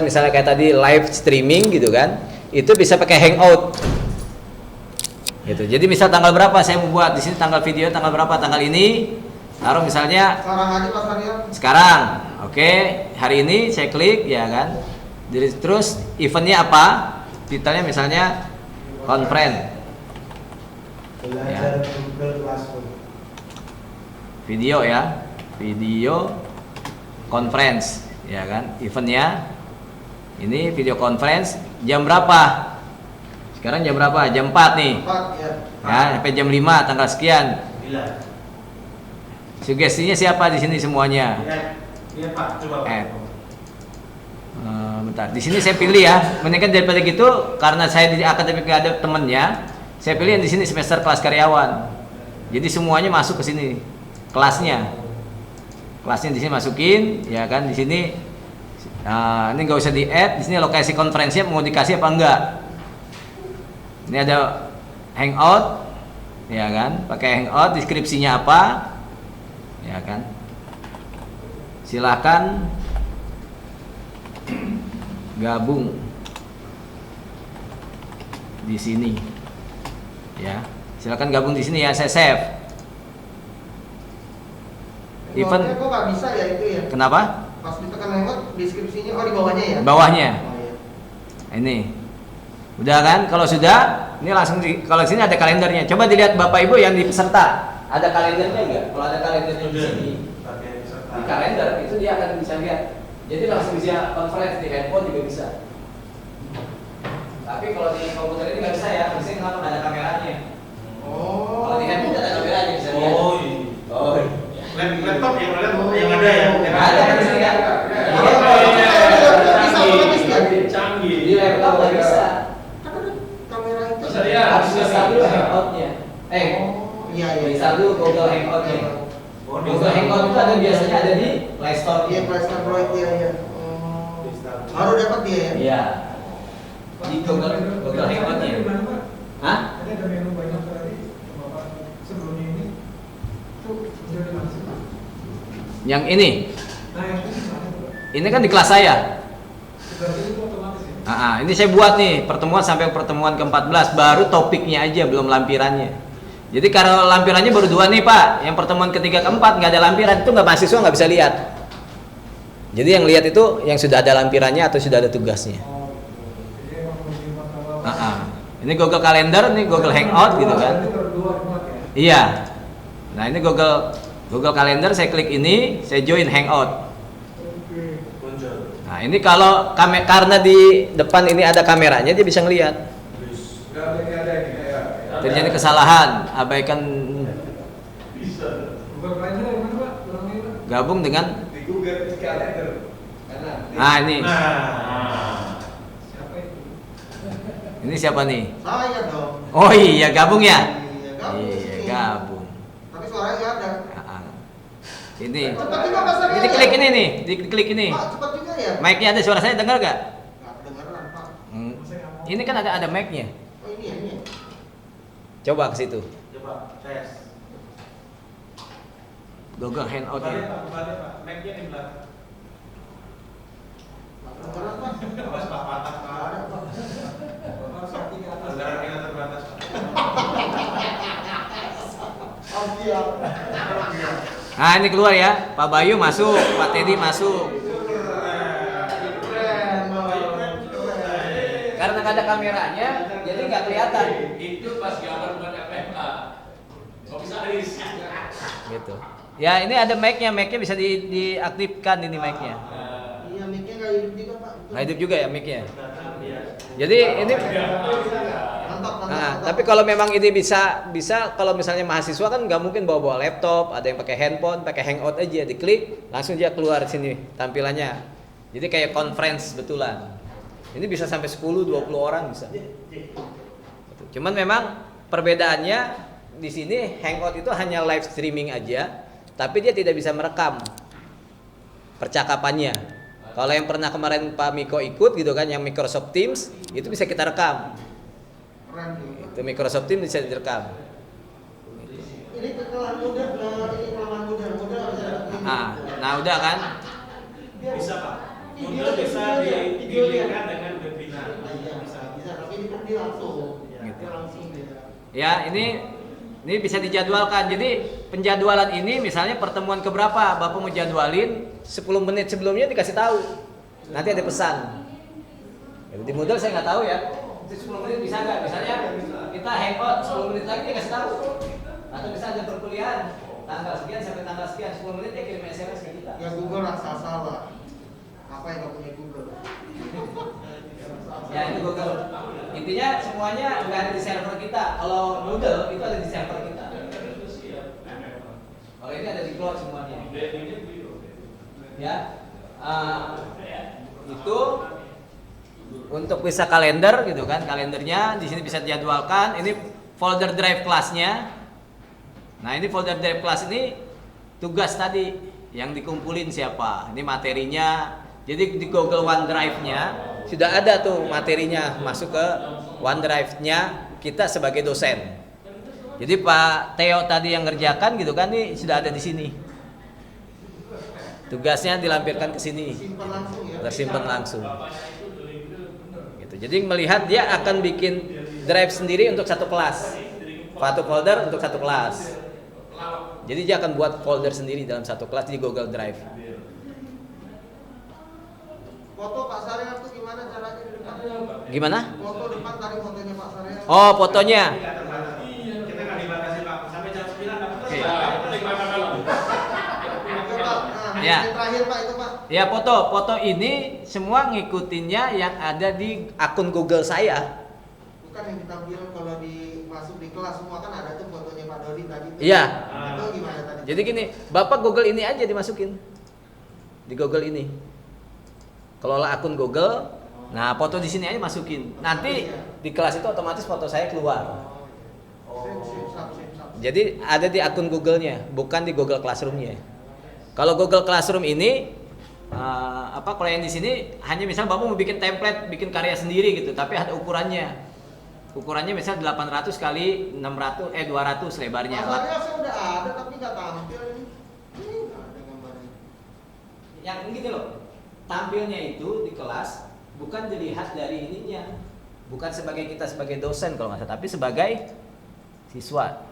misalnya kayak tadi live streaming gitu kan, itu bisa pakai Hangout. Gitu. Jadi misal tanggal berapa saya mau buat di sini, tanggal video tanggal berapa, tanggal ini. Taruh misalnya Sekarang aja Pak Sarya. sekarang. Oke, hari ini saya klik ya kan. Terus eventnya apa? Detailnya misalnya conference. Belajar Google Classroom. Video ya, video conference ya kan, eventnya ini video conference jam berapa? Sekarang jam berapa? Jam 4 nih 4 ya. ya, sampai jam 5 tanggal sekian. Bila. Sugestinya siapa di sini semuanya? Iya Pak, coba Pak. Bentar, di sini saya pilih ya. Mendingan daripada gitu, karena saya di akademik gak ada temennya, saya pilih yang di sini semester kelas karyawan. Jadi semuanya masuk ke sini kelasnya. kelasnya di sini masukin, ya kan? Di sini ini nggak usah di add. Di sini lokasi konferensinya mau dikasih apa enggak? Ini ada hangout, ya kan? Pakai hangout, deskripsinya apa, ya kan? Silakan gabung di sini, ya. Silakan gabung di sini ya, saya save. Event Kok nggak bisa ya itu ya? kenapa? Pas ditekan hangout, deskripsinya di bawahnya ya? Bawahnya. Oh, iya. Ini. Udah kan? Kalau sudah, ini langsung kalau sini ada kalendernya. Coba dilihat Bapak Ibu yang di peserta. Ada kalendernya enggak? Kalau ada kalendernya di sini, di kalender itu dia akan bisa lihat. Jadi langsung bisa conference di handphone juga bisa. Tapi kalau di komputer ini nggak bisa ya. Di sini kenapa nggak ada kameranya? Oh. Kalau di handphone ada kameranya bisa lihat. Oh, iya. Oh. Laptop yang ada ya? Yang ada kan di sini kan? Canggih. Di laptop nggak bisa. Kan ada kamera itu. Bisa lihat. Harus install dulu hangoutnya. Iya, iya. Install dulu Google Hangoutnya. Google Hangout itu ada biasanya ada di Play Store. Iya, Play Store Android ya, iya. Oh. Baru dapat dia ya? Iya. Di Google Hangoutnya. Hah? Tadi ada menu banyak tadi, Bapak sebelumnya ini tuh sudah dimasuk. Yang ini. Nah yang ini gimana tuh, Pak? Ini kan di kelas saya. Berarti itu otomatis ya? Ini saya buat nih pertemuan sampai pertemuan ke-14, baru topiknya aja belum lampirannya. Jadi kalau lampirannya baru 2 nih Pak, yang pertemuan ketiga keempat nggak ada lampiran, itu nggak mahasiswa nggak bisa lihat. Jadi yang lihat itu yang sudah ada lampirannya atau sudah ada tugasnya. Oh, jadi emang mesti masalah. Ini Google Calendar, ini Google Hangout gitu kan. Berarti berdua muat ya? Iya. Nah ini Google Calendar, saya klik ini, saya join Hangout. Oke. Nah ini kalau karena di depan ini ada kameranya, dia bisa ngelihat. Nggak ada ini ya. Terjadi kesalahan, abaikan Bisa. Google Calendar yang mana Pak? Kurangnya Pak? gabung dengan. Di Google Calendar. Kanan. Nah ini, Siapa itu? ini siapa nih? Saya dong. Oh iya gabung ya. Iya, gabung Iya sini. gabung. Tapi suaranya nggak ada. Ini, Cepat juga pasarnya. ini klik ini nih, diklik ini. Pak, cepat juga ya? Mic-nya ada, suara saya dengar gak? Nggak kedengeran, Pak. Ini kan ada mic-nya. Oh, ini ya, ini ya. Coba ke situ. Coba tes. Google Hangout ya. Balik Pak. Mic-nya di belakang. Nggak kedengeran, Pak. Awas Pak, patah Pak. Nggak ada, Pak. Bapak sakti ke atas. Anggaran kita terbatas Pak. Oh, siap. Nah ini keluar ya, Pak Bayu masuk, Pak Teddy masuk. Keren, Pak. Karena nggak ada kameranya, jadi nggak kelihatan. Itu pas gambar bukan FFA. Komisaris. Gitu. Ya ini ada mic-nya bisa diaktifkan ini mic-nya. Iya, mic-nya nggak hidup juga, Pak. Nah hidup juga ya mic-nya. Jadi ini. Mantap, mantap, Nah, mantap. tapi kalau memang ini bisa kalau misalnya mahasiswa kan nggak mungkin bawa laptop, ada yang pakai handphone, pakai hangout aja, diklik langsung dia keluar sini tampilannya. Jadi kayak conference betulan. Ini bisa sampai 10-20 orang bisa. Cuman memang perbedaannya di sini hangout itu hanya live streaming aja, tapi dia tidak bisa merekam percakapannya. Kalau yang pernah kemarin Pak Miko ikut gitu kan, yang Microsoft Teams itu bisa kita rekam. Keren juga. Itu Microsoft Teams bisa direkam. Ini kelemahan muda, ini kelemahan muda bisa dapat. Nah udah kan? Bisa Pak. Video Untuk bisa video dilihat dengan webinar. Iya, bisa, tapi ini langsung. Gitu. Dia langsung dia. Ya ini bisa dijadwalkan. Jadi penjadwalan ini misalnya pertemuan keberapa, Bapak mau jadwalin 10 menit sebelumnya dikasih tahu. Nanti ada pesan. Di Moodle saya nggak tahu ya. Itu 10 menit bisa nggak? Misalnya kita hangout 10 menit lagi dia kasih tahu. Atau bisa ada perkuliahan tanggal sekian sampai tanggal sekian 10 menit dia kirim SMS ke kita. Ya Google raksasa lah. Apa yang nggak punya Google? Ya itu Google. Intinya semuanya nggak ada di server kita. Kalau Moodle itu ada di server kita. Kalau ini ada di cloud semuanya. Ya, itu untuk bisa kalender gitu kan, kalendernya di sini bisa dijadwalkan. Ini folder drive kelasnya. Nah ini folder drive kelas ini tugas tadi yang dikumpulin siapa, ini materinya. Jadi di Google OneDrive-nya sudah ada tuh materinya masuk ke OneDrive-nya kita sebagai dosen. Jadi Pak Theo tadi yang ngerjakan gitu kan, ini sudah ada di sini. Tugasnya dilampirkan ke sini, Simpan langsung ya. tersimpan langsung. Gitu. Jadi melihat dia akan bikin drive sendiri untuk satu kelas, satu folder untuk satu kelas. Jadi dia akan buat folder sendiri dalam satu kelas di Google Drive. Foto Pak Saryar tuh gimana caranya di depan? Gimana? Foto depan tadi fotonya Pak Saryar. Oh, fotonya. Kita nggak dibatasi Pak, sampai jam 9 dapat. Oke. Oke Pak, nah Ya. yang terakhir Pak itu Pak. Ya, foto ini semua ngikutinnya yang ada di akun Google saya. Bukan yang ditampilkan kalau masuk di kelas semua kan ada tuh fotonya Pak Dodi tadi. tuh. Iya. Itu gimana tadi? Jadi gini, Bapak Google ini aja dimasukin. Di Google ini. Kelola akun Google. Nah, foto di sini aja masukin. Nanti di kelas itu otomatis foto saya keluar. Sip. Jadi ada di akun Google-nya, bukan di Google Classroom-nya. Kalau Google Classroom ini kalau yang di sini hanya misal Bapak mau bikin template, bikin karya sendiri gitu, tapi ada ukurannya. Ukurannya misal 800 kali 200 lebarnya. Mas Saryar saya udah ada tapi nggak tampil ini. Ini nggak ada gambarnya. Yang gini loh. Tampilnya itu di kelas bukan dilihat dari ininya, bukan sebagai kita sebagai dosen kalau nggak salah, tapi sebagai siswa.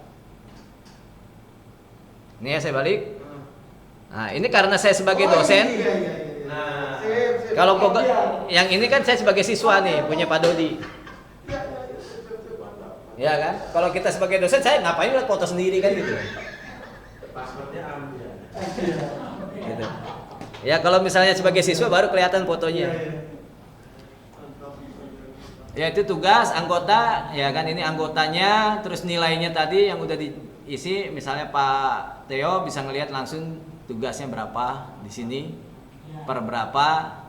Ini ya saya balik. Nah ini karena saya sebagai dosen. Iya. Nah, Sip. Kalau Google, yang ini kan saya sebagai siswa nih punya Pak Dodi. Iya, sip, mantap. Ya kan? Kalau kita sebagai dosen saya ngapain lihat foto sendiri kan gitu. passwordnya ambil. Gitu. Ya kalau misalnya sebagai siswa baru kelihatan fotonya. Ya itu tugas anggota, ya kan ini anggotanya, terus nilainya tadi yang udah diisi, misalnya Pak Theo bisa ngelihat langsung tugasnya berapa di sini, per berapa.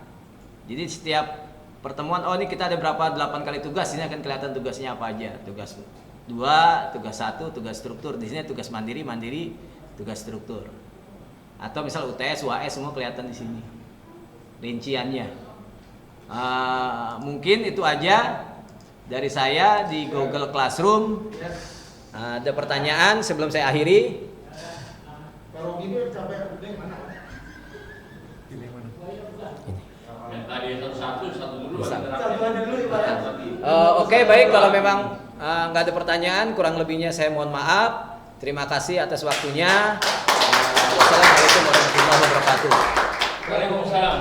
Jadi setiap pertemuan, oh ini kita ada berapa 8 kali tugas, ini akan kelihatan tugasnya apa aja. Tugas 2, tugas 1, tugas struktur. Di sini tugas mandiri, tugas struktur. Atau misal UTS, UAS semua kelihatan di sini rinciannya. Mungkin itu aja dari saya di Google Classroom. Ada pertanyaan sebelum saya akhiri? Kalau gini capek udah mana? Yang tadi satu dulu. Bisa. Satu aja dulu Pak. Oke, baik, kalau memang nggak ada pertanyaan, kurang lebihnya saya mohon maaf. Terima kasih atas waktunya. Wassalamualaikum warahmatullahi wabarakatuh. Waalaikumsalam.